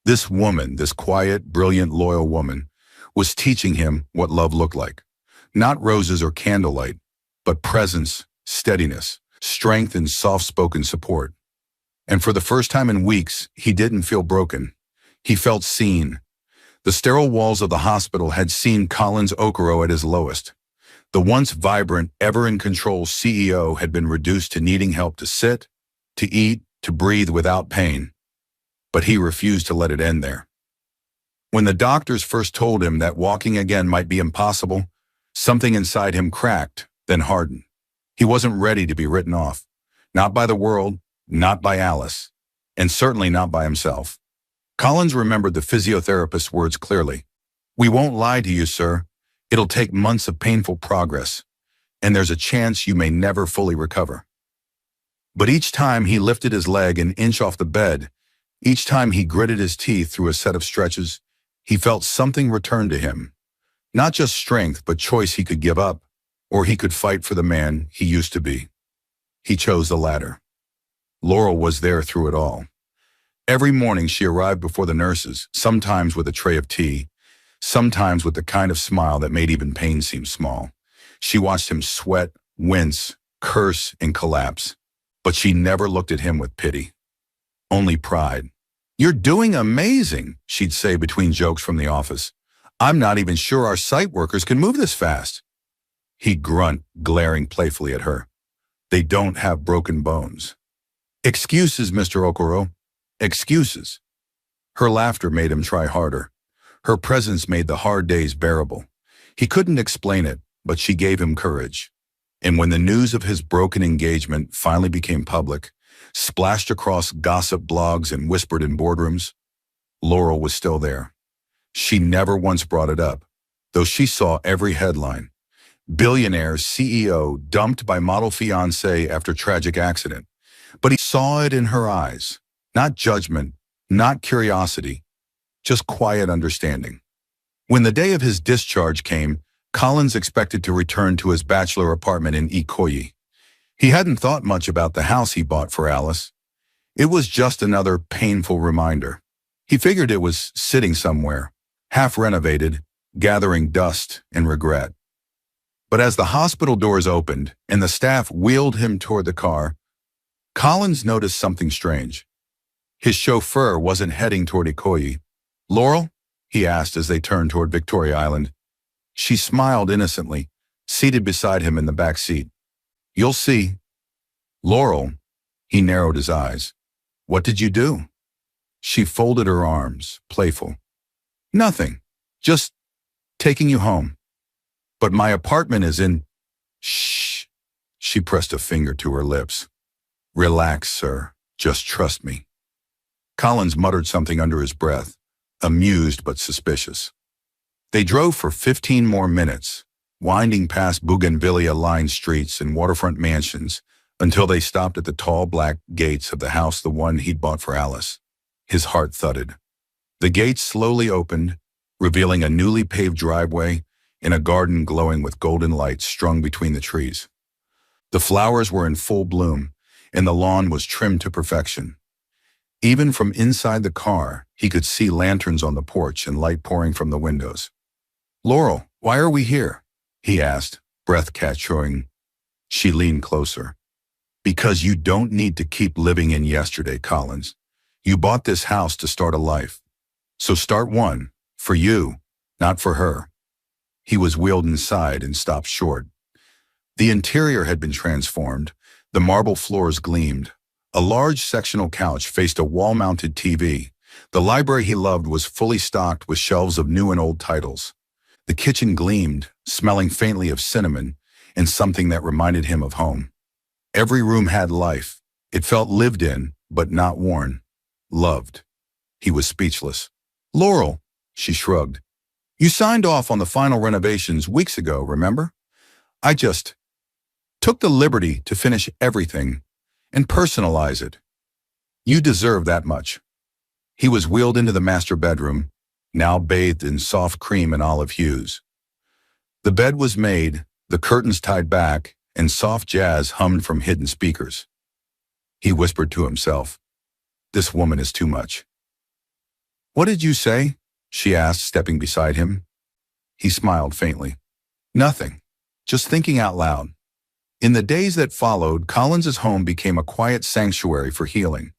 This woman, this quiet, brilliant, loyal woman, was teaching him what love looked like. Not roses or candlelight, but presence, steadiness, strength, and soft-spoken support. And for the first time in weeks, he didn't feel broken. He felt seen. The sterile walls of the hospital had seen Collins Okoro at his lowest. The once vibrant, ever-in-control CEO had been reduced to needing help to sit, to eat, to breathe without pain. But he refused to let it end there. When the doctors first told him that walking again might be impossible, something inside him cracked, then hardened. He wasn't ready to be written off. Not by the world, not by Alice, and certainly not by himself. Collins remembered the physiotherapist's words clearly. "We won't lie to you, sir. It'll take months of painful progress, and there's a chance you may never fully recover." But each time he lifted his leg an inch off the bed, each time he gritted his teeth through a set of stretches, he felt something return to him. Not just strength, but choice he could give up, or he could fight for the man he used to be. He chose the latter. Laurel was there through it all. Every morning she arrived before the nurses, sometimes with a tray of tea, sometimes with the kind of smile that made even pain seem small. She watched him sweat, wince, curse, and collapse, but she never looked at him with pity. only pride. "You're doing amazing," she'd say between jokes from the office. "I'm not even sure our site workers can move this fast." He'd grunt, glaring playfully at her. "They don't have broken bones." "Excuses, Mr. Okoro. Excuses." Her laughter made him try harder. Her presence made the hard days bearable. He couldn't explain it, but she gave him courage. And when the news of his broken engagement finally became public, splashed across gossip blogs and whispered in boardrooms, Laurel was still there. She never once brought it up, though she saw every headline. Billionaire CEO dumped by model fiancé after tragic accident. But he saw it in her eyes. Not judgment, not curiosity, just quiet understanding. When the day of his discharge came, Collins expected to return to his bachelor apartment in Ikoyi. He hadn't thought much about the house he bought for Alice. It was just another painful reminder. He figured it was sitting somewhere, half renovated, gathering dust and regret. But as the hospital doors opened and the staff wheeled him toward the car, Collins noticed something strange. His chauffeur wasn't heading toward Ikoyi. "Laurel?" he asked as they turned toward Victoria Island. She smiled innocently, seated beside him in the back seat. "You'll see." "Laurel?" He narrowed his eyes. "What did you do?" She folded her arms, playful. "Nothing. Just taking you home. But my apartment is in—" "Shh." She pressed a finger to her lips. "Relax, sir. Just trust me." Collins muttered something under his breath, amused but suspicious. They drove for 15 more minutes, winding past bougainvillea-lined streets and waterfront mansions until they stopped at the tall black gates of the house, the one he'd bought for Alice. His heart thudded. The gates slowly opened, revealing a newly paved driveway and a garden glowing with golden lights strung between the trees. The flowers were in full bloom, and the lawn was trimmed to perfection. Even from inside the car, he could see lanterns on the porch and light pouring from the windows. "Laurel, why are we here?" he asked, breath catching. She leaned closer. "Because you don't need to keep living in yesterday, Collins. You bought this house to start a life. So start one, for you, not for her." He was wheeled inside and stopped short. The interior had been transformed. The marble floors gleamed. A large sectional couch faced a wall-mounted TV. The library he loved was fully stocked with shelves of new and old titles. The kitchen gleamed, smelling faintly of cinnamon and something that reminded him of home. Every room had life. It felt lived in, but not worn. Loved. He was speechless. "Laurel," she shrugged. "You signed off on the final renovations weeks ago, remember? I just took the liberty to finish everything and personalize it. You deserve that much." He was wheeled into the master bedroom, now bathed in soft cream and olive hues. The bed was made, the curtains tied back, and soft jazz hummed from hidden speakers. He whispered to himself, "This woman is too much." "What did you say?" she asked, stepping beside him. He smiled faintly. "Nothing. Just thinking out loud." In the days that followed, Collins's home became a quiet sanctuary for healing.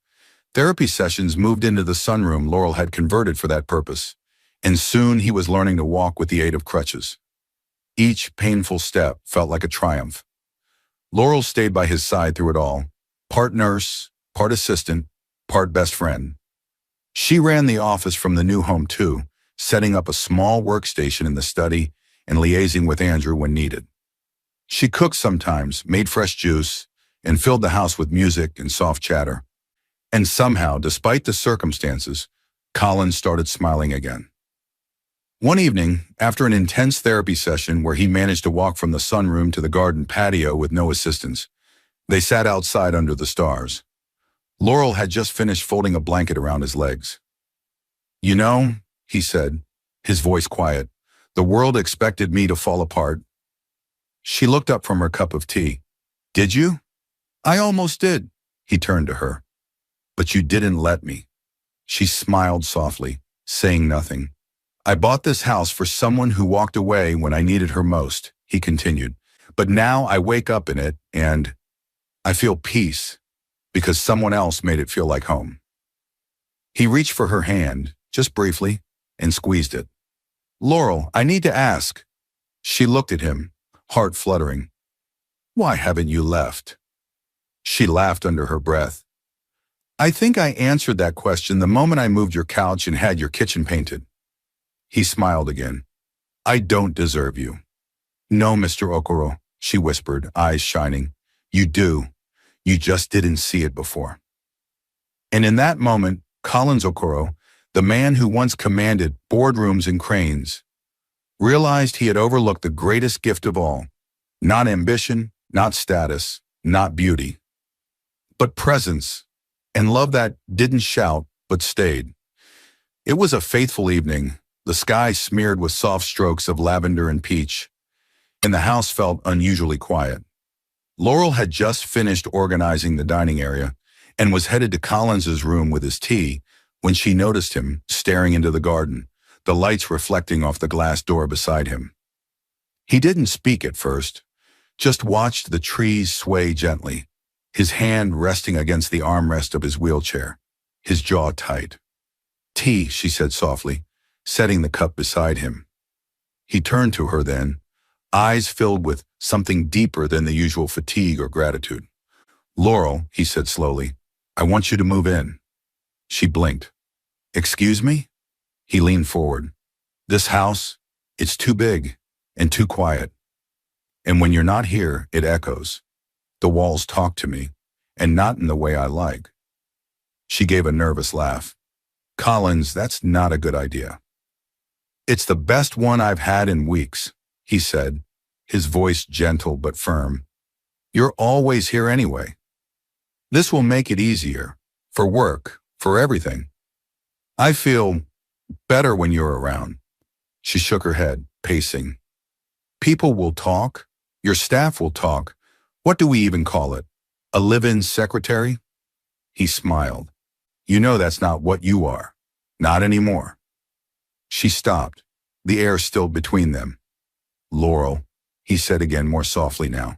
Therapy sessions moved into the sunroom Laurel had converted for that purpose, and soon he was learning to walk with the aid of crutches. Each painful step felt like a triumph. Laurel stayed by his side through it all, part nurse, part assistant, part best friend. She ran the office from the new home too, setting up a small workstation in the study and liaising with Andrew when needed. She cooked sometimes, made fresh juice, and filled the house with music and soft chatter. And somehow, despite the circumstances, Collins started smiling again. One evening, after an intense therapy session where he managed to walk from the sunroom to the garden patio with no assistance, they sat outside under the stars. Laurel had just finished folding a blanket around his legs. "You know," he said, his voice quiet, "the world expected me to fall apart." She looked up from her cup of tea. "Did you?" "I almost did." He turned to her. "But you didn't let me." She smiled softly, saying nothing. "I bought this house for someone who walked away when I needed her most," he continued. "But now I wake up in it and I feel peace because someone else made it feel like home." He reached for her hand, just briefly, and squeezed it. Laurel, I need to ask. She looked at him, heart fluttering. Why haven't you left? She laughed under her breath. I think I answered that question the moment I moved your couch and had your kitchen painted. He smiled again. I don't deserve you. No, Mr. Okoro, she whispered, eyes shining. You do. You just didn't see it before. And in that moment, Collins Okoro, the man who once commanded boardrooms and cranes, realized he had overlooked the greatest gift of all. Not ambition, not status, not beauty, but presence and love that didn't shout but stayed. It was a faithful evening, the sky smeared with soft strokes of lavender and peach, and the house felt unusually quiet. Laurel had just finished organizing the dining area and was headed to Collins's room with his tea when she noticed him staring into the garden, the lights reflecting off the glass door beside him. He didn't speak at first, just watched the trees sway gently, his hand resting against the armrest of his wheelchair, his jaw tight. Tea, she said softly, setting the cup beside him. He turned to her then, eyes filled with something deeper than the usual fatigue or gratitude. Laurel, he said slowly, I want you to move in. She blinked. Excuse me? He leaned forward. This house, it's too big and too quiet. And when you're not here, it echoes. The walls talk to me, and not in the way I like. She gave a nervous laugh. Collins, that's not a good idea. It's the best one I've had in weeks, he said, his voice gentle but firm. You're always here anyway. This will make it easier, for work, for everything. I feel better when you're around. She shook her head, pacing. People will talk. Your staff will talk. What do we even call it? A live-in secretary? He smiled. You know that's not what you are. Not anymore. She stopped, the air still between them. Laurel, he said again more softly now.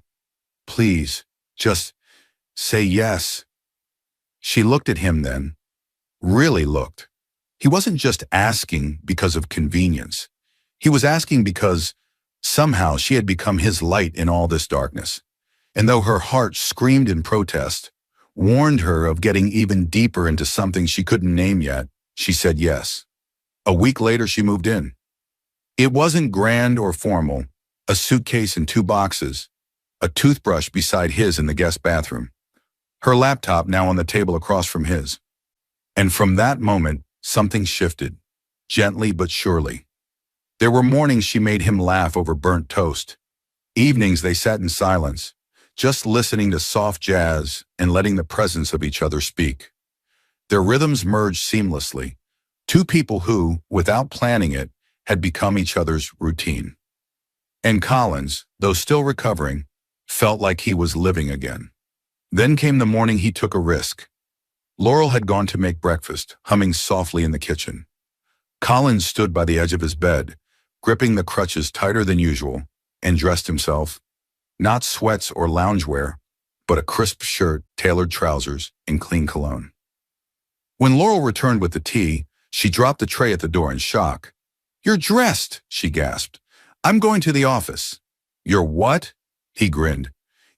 Please, just say yes. She looked at him then. Really looked. He wasn't just asking because of convenience. He was asking because somehow she had become his light in all this darkness. And though her heart screamed in protest, warned her of getting even deeper into something she couldn't name yet, she said yes. A week later, she moved in. It wasn't grand or formal, a suitcase and 2 boxes, a toothbrush beside his in the guest bathroom, her laptop now on the table across from his. And from that moment, something shifted, gently but surely. There were mornings she made him laugh over burnt toast. Evenings they sat in silence, just listening to soft jazz and letting the presence of each other speak. Their rhythms merged seamlessly, 2 people who, without planning it, had become each other's routine. And Collins, though still recovering, felt like he was living again. Then came the morning he took a risk. Laurel had gone to make breakfast, humming softly in the kitchen. Collins stood by the edge of his bed, gripping the crutches tighter than usual, and dressed himself, not sweats or loungewear, but a crisp shirt, tailored trousers, and clean cologne. When Laurel returned with the tea, she dropped the tray at the door in shock. You're dressed, she gasped. I'm going to the office. You're what? He grinned.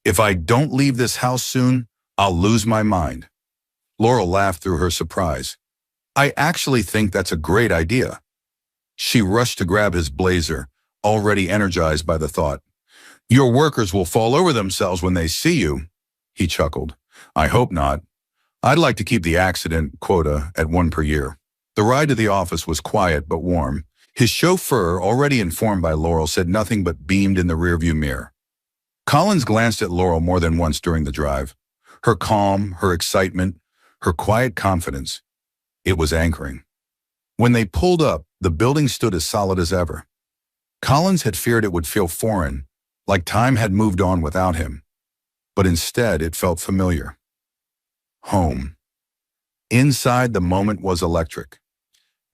If I don't leave this house soon, I'll lose my mind. Laurel laughed through her surprise. I actually think that's a great idea. She rushed to grab his blazer, already energized by the thought. Your workers will fall over themselves when they see you. He chuckled. I hope not. I'd like to keep the accident quota at 1 per year. The ride to the office was quiet but warm. His chauffeur, already informed by Laurel, said nothing but beamed in the rearview mirror. Collins glanced at Laurel more than once during the drive. Her calm, her excitement, her quiet confidence. It was anchoring. When they pulled up, the building stood as solid as ever. Collins had feared it would feel foreign, like time had moved on without him. But instead, it felt familiar. Home. Inside, the moment was electric.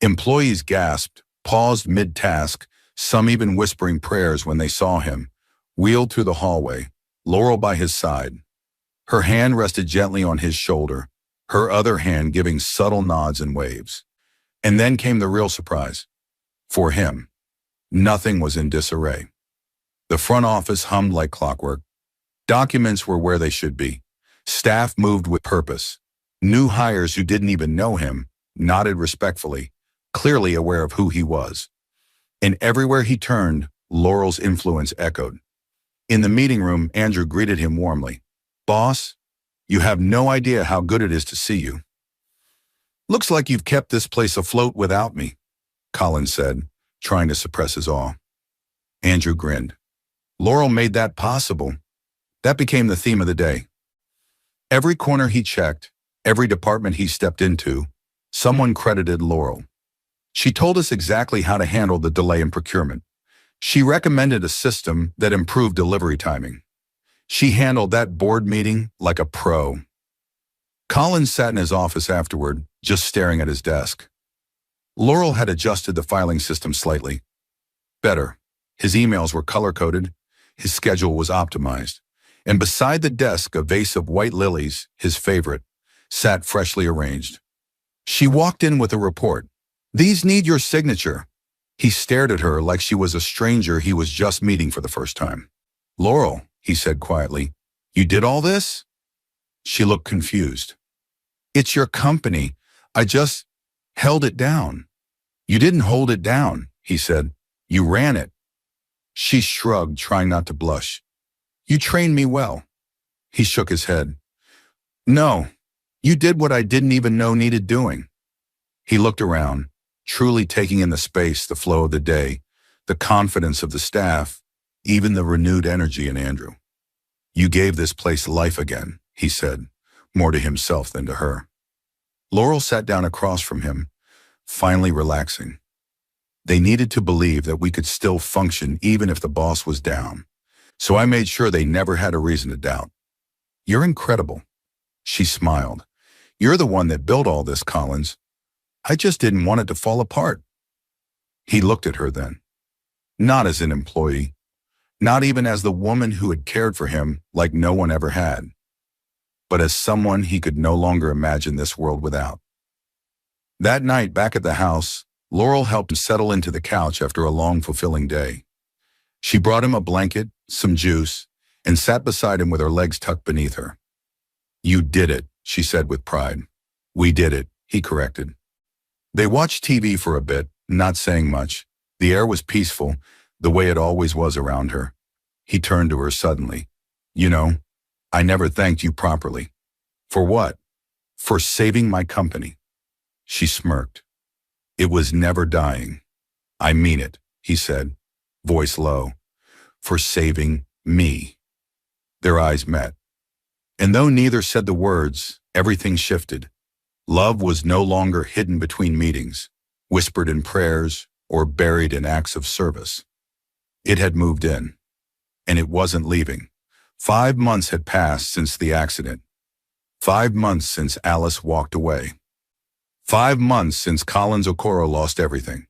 Employees gasped, paused mid-task, some even whispering prayers when they saw him, wheeled through the hallway, Laurel by his side. Her hand rested gently on his shoulder, her other hand giving subtle nods and waves. And then came the real surprise. For him, nothing was in disarray. The front office hummed like clockwork. Documents were where they should be. Staff moved with purpose. New hires who didn't even know him nodded respectfully, clearly aware of who he was. And everywhere he turned, Laurel's influence echoed. In the meeting room, Andrew greeted him warmly. "Boss, you have no idea how good it is to see you." "Looks like you've kept this place afloat without me," Collins said, trying to suppress his awe. Andrew grinned. Laurel made that possible. That became the theme of the day. Every corner he checked, every department he stepped into, someone credited Laurel. She told us exactly how to handle the delay in procurement. She recommended a system that improved delivery timing. She handled that board meeting like a pro. Collins sat in his office afterward, just staring at his desk. Laurel had adjusted the filing system slightly. Better. His emails were color-coded, his schedule was optimized, and beside the desk a vase of white lilies, his favorite, sat freshly arranged. She walked in with a report. "These need your signature." He stared at her like she was a stranger he was just meeting for the first time. "Laurel," he said quietly, "you did all this?" She looked confused. "It's your company. I just held it down." "You didn't hold it down," he said. "You ran it." She shrugged, trying not to blush. "You trained me well." He shook his head. "No, you did what I didn't even know needed doing." He looked around, truly taking in the space, the flow of the day, the confidence of the staff, even the renewed energy in Andrew. "You gave this place life again," he said, more to himself than to her. Laurel sat down across from him, finally relaxing. "They needed to believe that we could still function even if the boss was down. So I made sure they never had a reason to doubt." "You're incredible." She smiled. "You're the one that built all this, Collins. I just didn't want it to fall apart." He looked at her then. Not as an employee, not even as the woman who had cared for him like no one ever had, but as someone he could no longer imagine this world without. That night back at the house, Laurel helped him settle into the couch after a long, fulfilling day. She brought him a blanket, some juice, and sat beside him with her legs tucked beneath her. "You did it," she said with pride. "We did it," he corrected. They watched TV for a bit, not saying much. The air was peaceful, the way it always was around her. He turned to her suddenly. "You know, I never thanked you properly." "For what?" "For saving my company." She smirked. "It was never dying." "I mean it," he said, voice low. "For saving me." Their eyes met. And though neither said the words, everything shifted. Love was no longer hidden between meetings, whispered in prayers, or buried in acts of service. It had moved in, and it wasn't leaving. 5 months had passed since the accident. 5 months since Alice walked away. 5 months since Collins Okoro lost everything,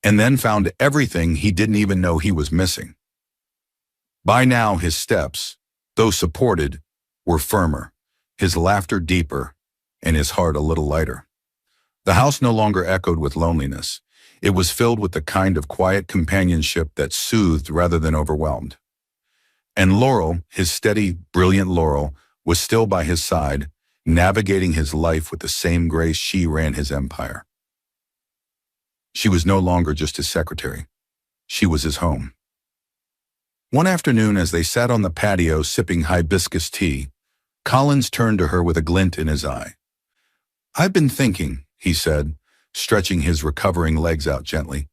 and then found everything he didn't even know he was missing. By now his steps, though supported, were firmer, his laughter deeper, and his heart a little lighter. The house no longer echoed with loneliness. It was filled with the kind of quiet companionship that soothed rather than overwhelmed. And Laurel, his steady, brilliant Laurel, was still by his side, navigating his life with the same grace she ran his empire. She was no longer just his secretary. She was his home. One afternoon, as they sat on the patio sipping hibiscus tea, Collins turned to her with a glint in his eye. "I've been thinking," he said, stretching his recovering legs out gently.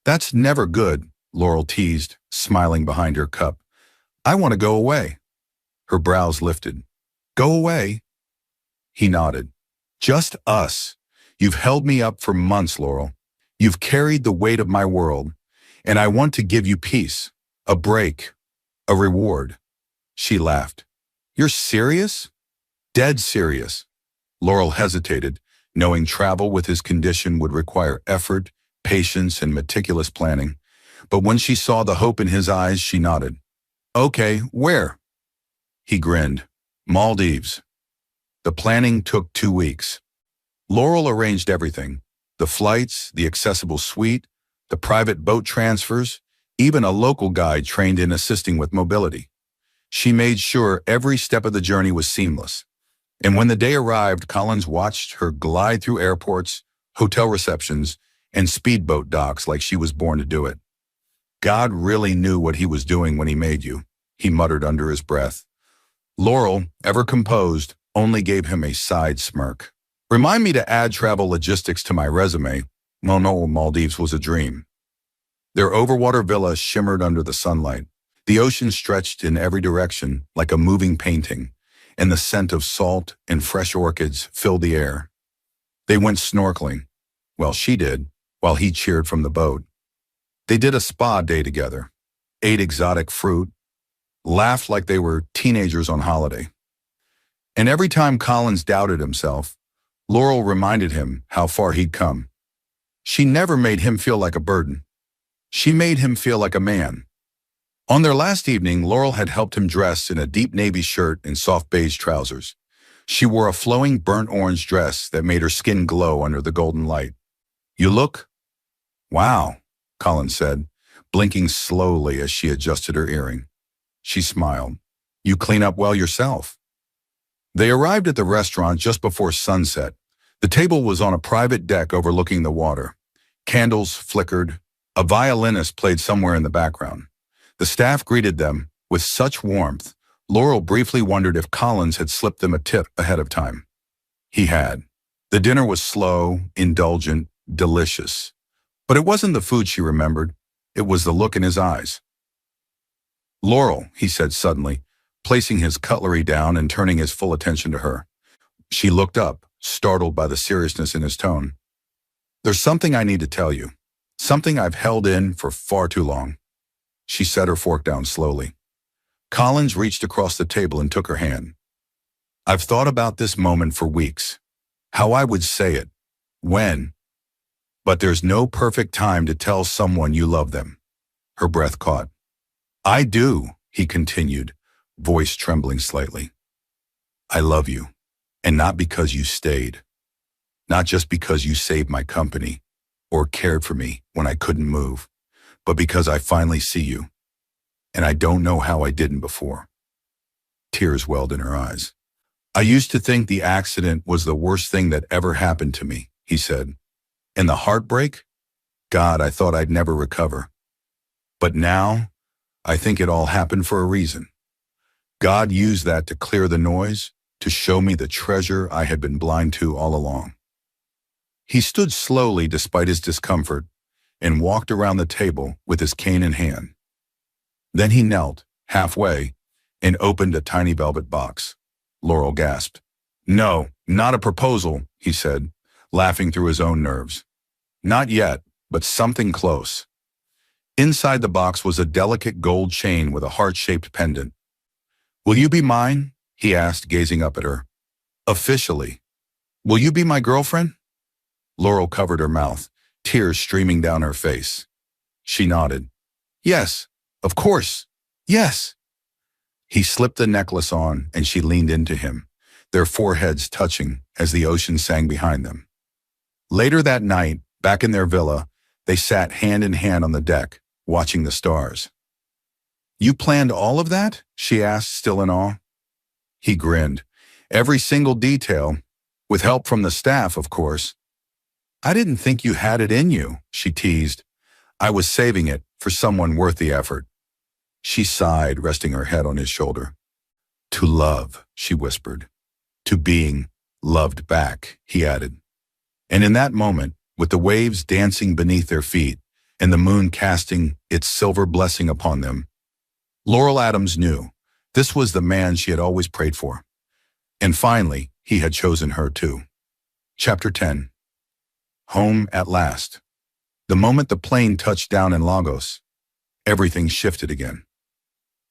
"That's never good," Laurel teased, smiling behind her cup. "I want to go away." Her brows lifted. "Go away?" He nodded. "Just us. You've held me up for months, Laurel. You've carried the weight of my world, and I want to give you peace, a break, a reward." She laughed. "You're serious?" "Dead serious." Laurel hesitated, knowing travel with his condition would require effort, patience, and meticulous planning. But when she saw the hope in his eyes, she nodded. "Okay, where?" He grinned. "Maldives." The planning took 2 weeks. Laurel arranged everything: the flights, the accessible suite, the private boat transfers, even a local guide trained in assisting with mobility. She made sure every step of the journey was seamless. And when the day arrived, Collins watched her glide through airports, hotel receptions, and speedboat docks like she was born to do it. God really knew what he was doing when he made you, he muttered under his breath. Laurel, ever composed, only gave him a side smirk. Remind me to add travel logistics to my resume. Well, no, Maldives was a dream. Their overwater villa shimmered under the sunlight. The ocean stretched in every direction like a moving painting, and the scent of salt and fresh orchids filled the air. They went snorkeling. Well, she did, while he cheered from the boat. They did a spa day together, ate exotic fruit, laughed like they were teenagers on holiday. And every time Collins doubted himself, Laurel reminded him how far he'd come. She never made him feel like a burden. She made him feel like a man. On their last evening, Laurel had helped him dress in a deep navy shirt and soft beige trousers. She wore a flowing burnt orange dress that made her skin glow under the golden light. You look... Wow, Collins said, blinking slowly as she adjusted her earring. She smiled. You clean up well yourself. They arrived at the restaurant just before sunset. The table was on a private deck overlooking the water. Candles flickered. A violinist played somewhere in the background. The staff greeted them with such warmth, Laurel briefly wondered if Collins had slipped them a tip ahead of time. He had. The dinner was slow, indulgent, delicious. But it wasn't the food she remembered. It was the look in his eyes. Laurel, he said suddenly, placing his cutlery down and turning his full attention to her. She looked up, startled by the seriousness in his tone. There's something I need to tell you. Something I've held in for far too long. She set her fork down slowly. Collins reached across the table and took her hand. I've thought about this moment for weeks. How I would say it. When. But there's no perfect time to tell someone you love them. Her breath caught. I do, he continued, voice trembling slightly. I love you, and not because you stayed. Not just because you saved my company or cared for me when I couldn't move, but because I finally see you, and I don't know how I didn't before. Tears welled in her eyes. I used to think the accident was the worst thing that ever happened to me, he said. And the heartbreak? God, I thought I'd never recover. But now, I think it all happened for a reason. God used that to clear the noise, to show me the treasure I had been blind to all along. He stood slowly despite his discomfort and walked around the table with his cane in hand. Then he knelt, halfway, and opened a tiny velvet box. Laurel gasped. No, not a proposal, he said, laughing through his own nerves. Not yet, but something close. Inside the box was a delicate gold chain with a heart-shaped pendant. Will you be mine? He asked, gazing up at her. Officially. Will you be my girlfriend? Laurel covered her mouth, tears streaming down her face. She nodded. Yes, of course. Yes. He slipped the necklace on, and she leaned into him, their foreheads touching as the ocean sang behind them. Later that night, back in their villa, they sat hand in hand on the deck, watching the stars. You planned all of that? She asked, still in awe. He grinned. Every single detail, with help from the staff, of course. I didn't think you had it in you, she teased. I was saving it for someone worth the effort. She sighed, resting her head on his shoulder. To love, she whispered. To being loved back, he added. And in that moment, with the waves dancing beneath their feet and the moon casting its silver blessing upon them, Laurel Adams knew this was the man she had always prayed for. And finally, he had chosen her too. Chapter 10. Home at last. The moment the plane touched down in Lagos, everything shifted again.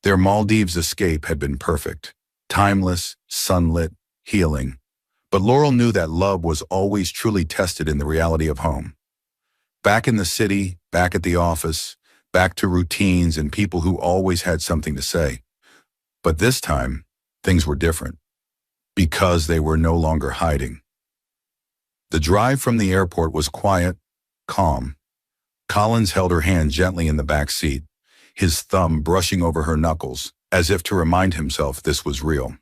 Their Maldives escape had been perfect, timeless, sunlit, healing. But Laurel knew that love was always truly tested in the reality of home. Back in the city, back at the office, back to routines and people who always had something to say. But this time, things were different. because they were no longer hiding. The drive from the airport was quiet, calm. Collins held her hand gently in the back seat, his thumb brushing over her knuckles, as if to remind himself this was real.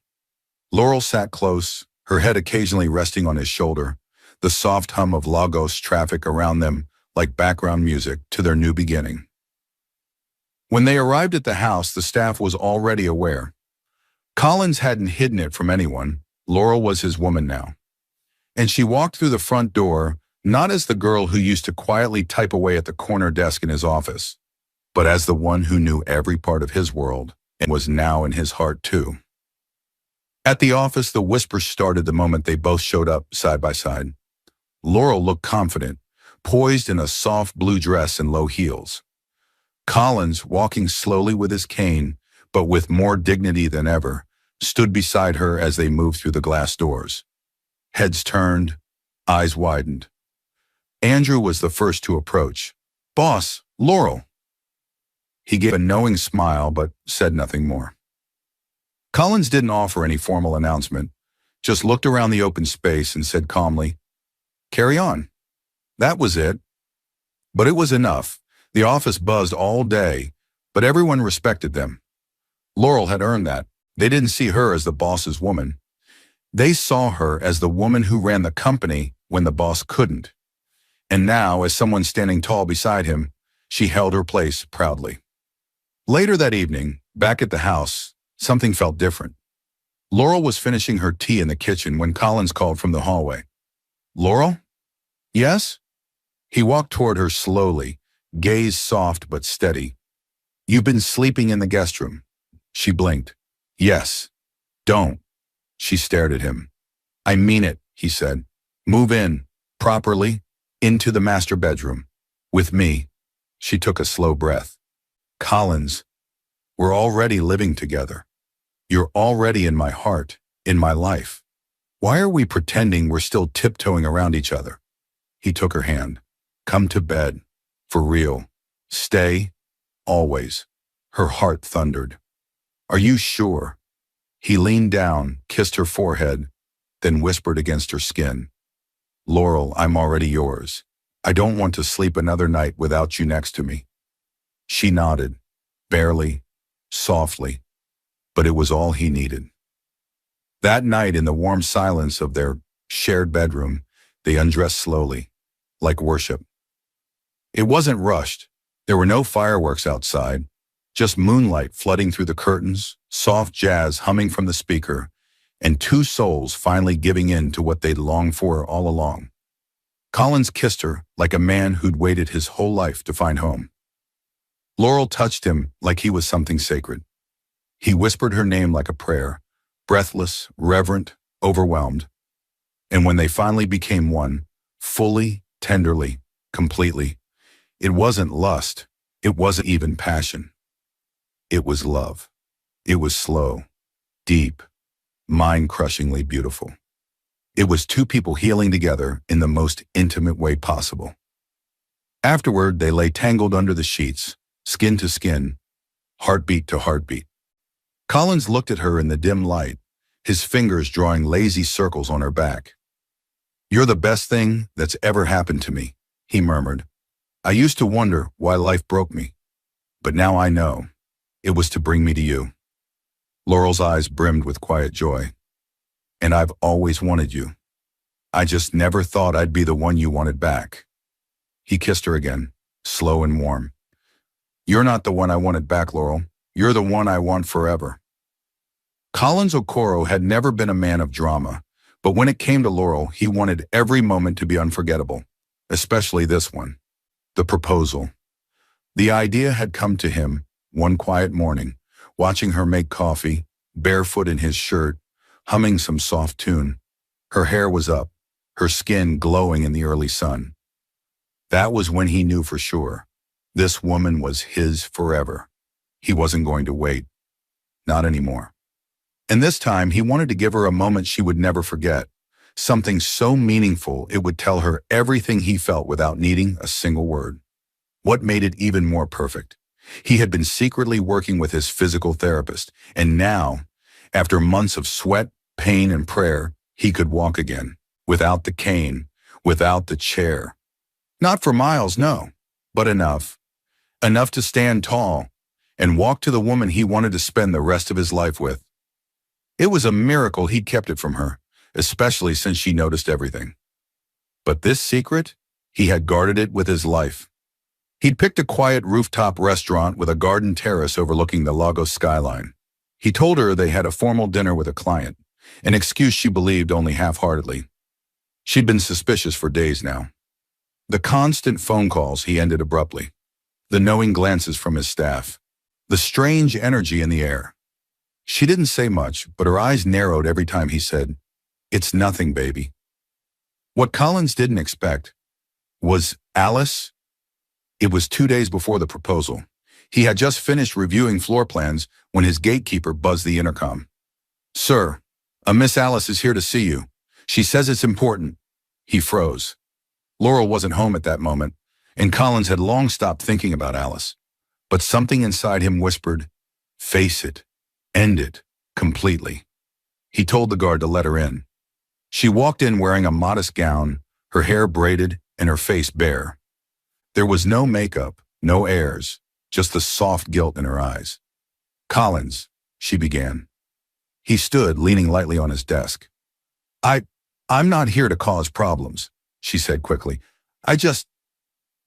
Laurel sat close, her head occasionally resting on his shoulder, the soft hum of Lagos traffic around them like background music to their new beginning. When they arrived at the house, the staff was already aware. Collins hadn't hidden it from anyone. Laurel was his woman now. And she walked through the front door, not as the girl who used to quietly type away at the corner desk in his office, but as the one who knew every part of his world and was now in his heart too. At the office, the whispers started the moment they both showed up side by side. Laurel looked confident, poised in a soft blue dress and low heels. Collins, walking slowly with his cane, but with more dignity than ever, stood beside her as they moved through the glass doors. Heads turned, eyes widened. Andrew was the first to approach. "Boss, Laurel." He gave a knowing smile but said nothing more. Collins didn't offer any formal announcement, just looked around the open space and said calmly, "Carry on." That was it. But it was enough. The office buzzed all day, but everyone respected them. Laurel had earned that. They didn't see her as the boss's woman. They saw her as the woman who ran the company when the boss couldn't. And now, as someone standing tall beside him, she held her place proudly. Later that evening, back at the house, something felt different. Laurel was finishing her tea in the kitchen when Collins called from the hallway. "Laurel?" "Yes?" He walked toward her slowly, gaze soft but steady. "You've been sleeping in the guest room." She blinked. "Yes." "Don't." She stared at him. "I mean it," he said. "Move in, properly, into the master bedroom. With me." She took a slow breath. "Collins, we're already living together. You're already in my heart, in my life. Why are we pretending we're still tiptoeing around each other?" He took her hand. "Come to bed. For real. Stay. Always." Her heart thundered. "Are you sure?" He leaned down, kissed her forehead, then whispered against her skin. "Laurel, I'm already yours. I don't want to sleep another night without you next to me." She nodded, barely, softly, but it was all he needed. That night, in the warm silence of their shared bedroom, they undressed slowly, like worship. It wasn't rushed. There were no fireworks outside, just moonlight flooding through the curtains, soft jazz humming from the speaker, and two souls finally giving in to what they'd longed for all along. Collins kissed her like a man who'd waited his whole life to find home. Laurel touched him like he was something sacred. He whispered her name like a prayer, breathless, reverent, overwhelmed. And when they finally became one, fully, tenderly, completely, it wasn't lust, it wasn't even passion. It was love. It was slow, deep, mind-crushingly beautiful. It was two people healing together in the most intimate way possible. Afterward, they lay tangled under the sheets, skin to skin, heartbeat to heartbeat. Collins looked at her in the dim light, his fingers drawing lazy circles on her back. "You're the best thing that's ever happened to me," he murmured. "I used to wonder why life broke me, but now I know. It was to bring me to you." Laurel's eyes brimmed with quiet joy. "And I've always wanted you. I just never thought I'd be the one you wanted back." He kissed her again, slow and warm. "You're not the one I wanted back, Laurel. You're the one I want forever." Collins Okoro had never been a man of drama, but when it came to Laurel, he wanted every moment to be unforgettable, especially this one. The proposal. The idea had come to him one quiet morning, watching her make coffee, barefoot in his shirt, humming some soft tune. Her hair was up, her skin glowing in the early sun. That was when he knew for sure. This woman was his forever. He wasn't going to wait. Not anymore. And this time, he wanted to give her a moment she would never forget. Something so meaningful it would tell her everything he felt without needing a single word. What made it even more perfect? He had been secretly working with his physical therapist, and now, after months of sweat, pain and prayer, he could walk again, without the cane, without the chair. Not for miles, no, but enough. Enough to stand tall and walk to the woman he wanted to spend the rest of his life with. It was a miracle he'd kept it from her, especially since she noticed everything. But this secret, he had guarded it with his life. He'd picked a quiet rooftop restaurant with a garden terrace overlooking the Lagos skyline. He told her they had a formal dinner with a client, an excuse she believed only half-heartedly. She'd been suspicious for days now. The constant phone calls he ended abruptly, the knowing glances from his staff, the strange energy in the air. She didn't say much, but her eyes narrowed every time he said, "It's nothing, baby." What Collins didn't expect was Alice. It was 2 days before the proposal. He had just finished reviewing floor plans when his gatekeeper buzzed the intercom. "Sir, a Miss Alice is here to see you. She says it's important." He froze. Laurel wasn't home at that moment, and Collins had long stopped thinking about Alice. But something inside him whispered, "Face it. End it. Completely." He told the guard to let her in. She walked in wearing a modest gown, her hair braided and her face bare. There was no makeup, no airs, just the soft guilt in her eyes. "Collins," she began. He stood, leaning lightly on his desk. I'm not here to cause problems," she said quickly. "I just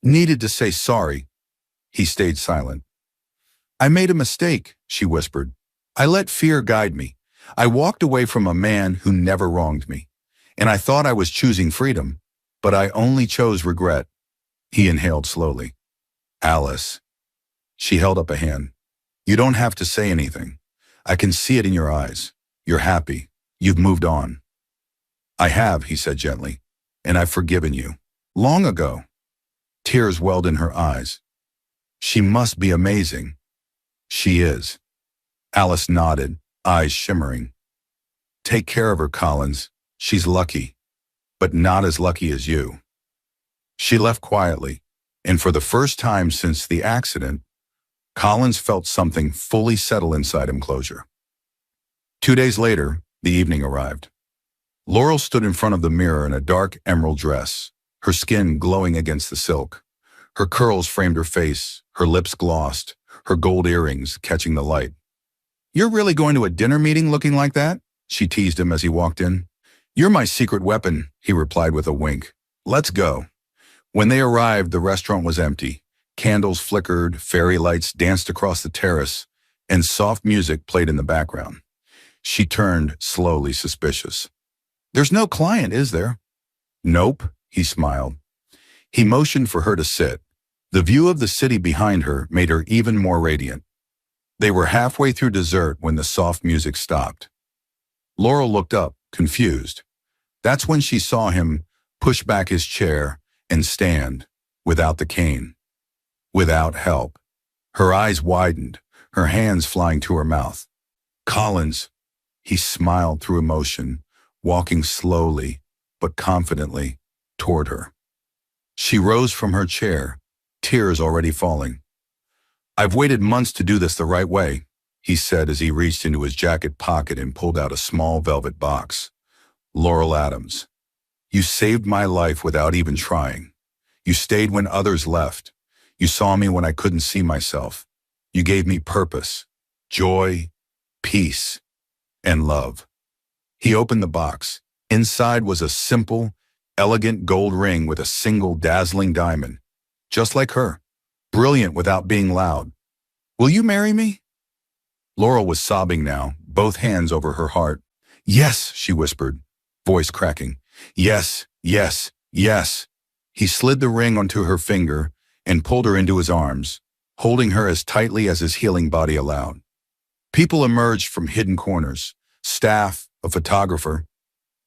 needed to say sorry." He stayed silent. "I made a mistake," she whispered. "I let fear guide me. I walked away from a man who never wronged me. And I thought I was choosing freedom, but I only chose regret." He inhaled slowly. "Alice." She held up a hand. "You don't have to say anything. I can see it in your eyes. You're happy. You've moved on." "I have," he said gently, "and I've forgiven you. Long ago." Tears welled in her eyes. "She must be amazing." "She is." Alice nodded, eyes shimmering. "Take care of her, Collins. She's lucky, but not as lucky as you." She left quietly, and for the first time since the accident, Collins felt something fully settle inside him. Closure. 2 days later, the evening arrived. Laurel stood in front of the mirror in a dark emerald dress, her skin glowing against the silk. Her curls framed her face, her lips glossed, her gold earrings catching the light. "You're really going to a dinner meeting looking like that?" she teased him as he walked in. "You're my secret weapon," he replied with a wink. "Let's go." When they arrived, the restaurant was empty. Candles flickered, fairy lights danced across the terrace, and soft music played in the background. She turned, slowly suspicious. "There's no client, is there?" "Nope," he smiled. He motioned for her to sit. The view of the city behind her made her even more radiant. They were halfway through dessert when the soft music stopped. Laurel looked up, confused. That's when she saw him push back his chair and stand, without the cane, without help. Her eyes widened, her hands flying to her mouth. "Collins," he smiled through emotion, walking slowly but confidently toward her. She rose from her chair, tears already falling. "I've waited months to do this the right way," he said as he reached into his jacket pocket and pulled out a small velvet box. "Laurel Adams, you saved my life without even trying. You stayed when others left. You saw me when I couldn't see myself. You gave me purpose, joy, peace, and love." He opened the box. Inside was a simple, elegant gold ring with a single dazzling diamond, just like her, brilliant without being loud. "Will you marry me?" Laurel was sobbing now, both hands over her heart. "Yes," she whispered, voice cracking. "Yes, yes, yes." He slid the ring onto her finger and pulled her into his arms, holding her as tightly as his healing body allowed. People emerged from hidden corners, staff, a photographer,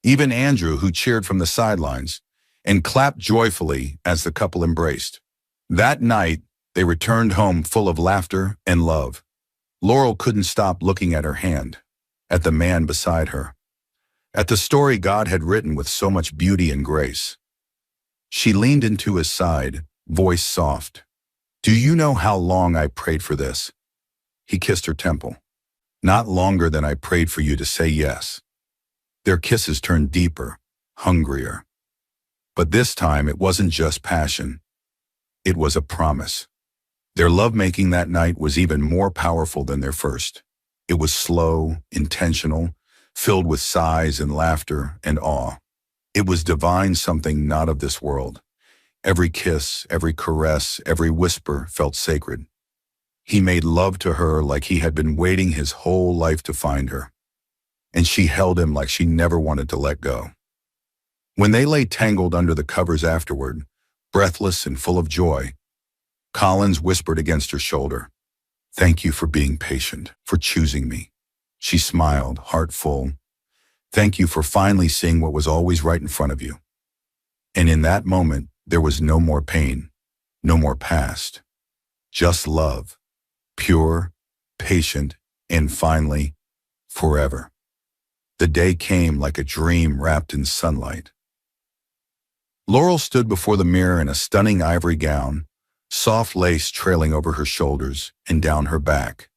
even Andrew, who cheered from the sidelines, and clapped joyfully as the couple embraced. That night, they returned home full of laughter and love. Laurel couldn't stop looking at her hand, at the man beside her, at the story God had written with so much beauty and grace. She leaned into his side, voice soft. "Do you know how long I prayed for this?" He kissed her temple. "Not longer than I prayed for you to say yes." Their kisses turned deeper, hungrier. But this time it wasn't just passion. It was a promise. Their lovemaking that night was even more powerful than their first. It was slow, intentional, filled with sighs and laughter and awe. It was divine, something not of this world. Every kiss, every caress, every whisper felt sacred. He made love to her like he had been waiting his whole life to find her. And she held him like she never wanted to let go. When they lay tangled under the covers afterward, breathless and full of joy, Collins whispered against her shoulder, "Thank you for being patient, for choosing me." She smiled, heart full. "Thank you for finally seeing what was always right in front of you." And in that moment, there was no more pain, no more past. Just love, pure, patient, and finally, forever. The day came like a dream wrapped in sunlight. Laurel stood before the mirror in a stunning ivory gown, soft lace trailing over her shoulders and down her back.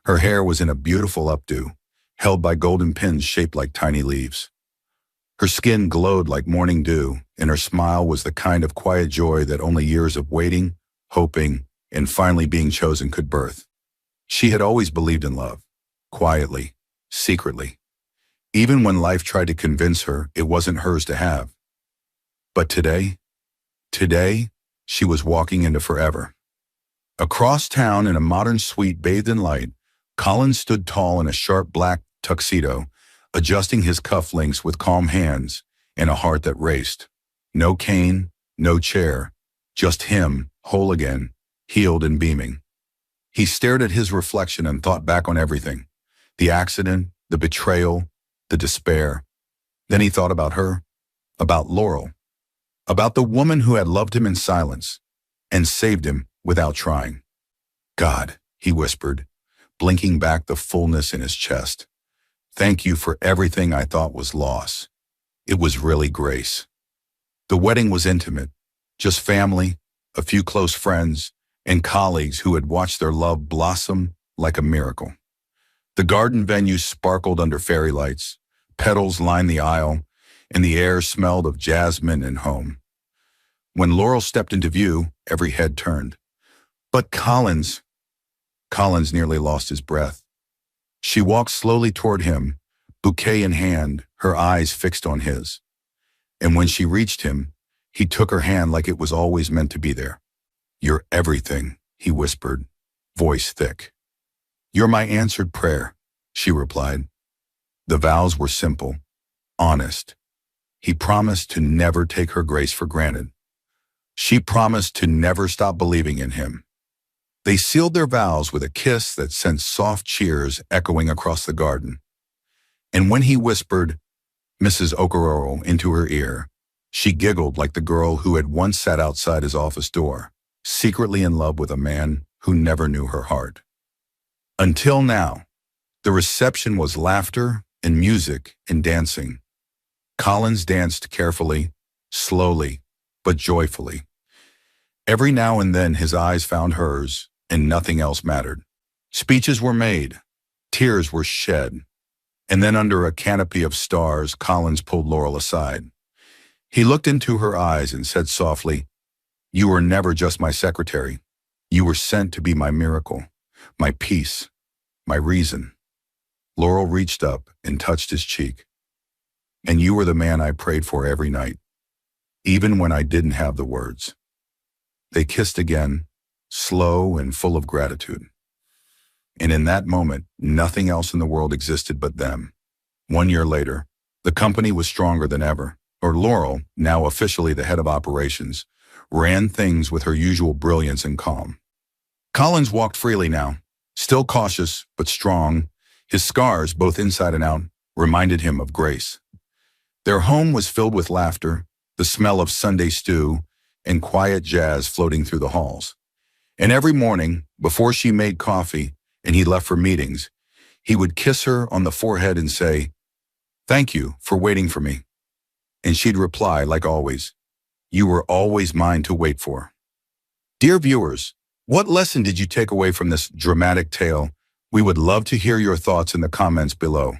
Her hair was in a beautiful updo, held by golden pins shaped like tiny leaves. Her skin glowed like morning dew, and her smile was the kind of quiet joy that only years of waiting, hoping, and finally being chosen could birth. She had always believed in love, quietly, secretly, even when life tried to convince her it wasn't hers to have. But today, she was walking into forever. Across town in a modern suite bathed in light, Collins stood tall in a sharp black tuxedo, adjusting his cufflinks with calm hands and a heart that raced. No cane, no chair, just him, whole again, healed and beaming. He stared at his reflection and thought back on everything. The accident, the betrayal, the despair. Then he thought about her, about Laurel, about the woman who had loved him in silence and saved him without trying. "God," he whispered, blinking back the fullness in his chest. "Thank you for everything I thought was loss. It was really grace." The wedding was intimate, just family, a few close friends, and colleagues who had watched their love blossom like a miracle. The garden venue sparkled under fairy lights, petals lined the aisle, and the air smelled of jasmine and home. When Laurel stepped into view, every head turned. But Collins nearly lost his breath. She walked slowly toward him, bouquet in hand, her eyes fixed on his. And when she reached him, he took her hand like it was always meant to be there. "You're everything," he whispered, voice thick. "You're my answered prayer," she replied. The vows were simple, honest. He promised to never take her grace for granted. She promised to never stop believing in him. They sealed their vows with a kiss that sent soft cheers echoing across the garden. And when he whispered, "Mrs. Okororo," into her ear, she giggled like the girl who had once sat outside his office door, secretly in love with a man who never knew her heart. Until now, the reception was laughter and music and dancing. Collins danced carefully, slowly, but joyfully. Every now and then his eyes found hers, and nothing else mattered. Speeches were made, tears were shed, and then under a canopy of stars, Collins pulled Laurel aside. He looked into her eyes and said softly, "You were never just my secretary. You were sent to be my miracle, my peace, my reason." Laurel reached up and touched his cheek. "And you were the man I prayed for every night, even when I didn't have the words." They kissed again, slow and full of gratitude. And in that moment, nothing else in the world existed but them. 1 year later, the company was stronger than ever, or Laurel, now officially the head of operations, ran things with her usual brilliance and calm. Collins walked freely now, still cautious but strong. His scars, both inside and out, reminded him of grace. Their home was filled with laughter, the smell of Sunday stew, and quiet jazz floating through the halls. And every morning, before she made coffee and he left for meetings, he would kiss her on the forehead and say, "Thank you for waiting for me." And she'd reply, like always, "You were always mine to wait for." Dear viewers, what lesson did you take away from this dramatic tale? We would love to hear your thoughts in the comments below.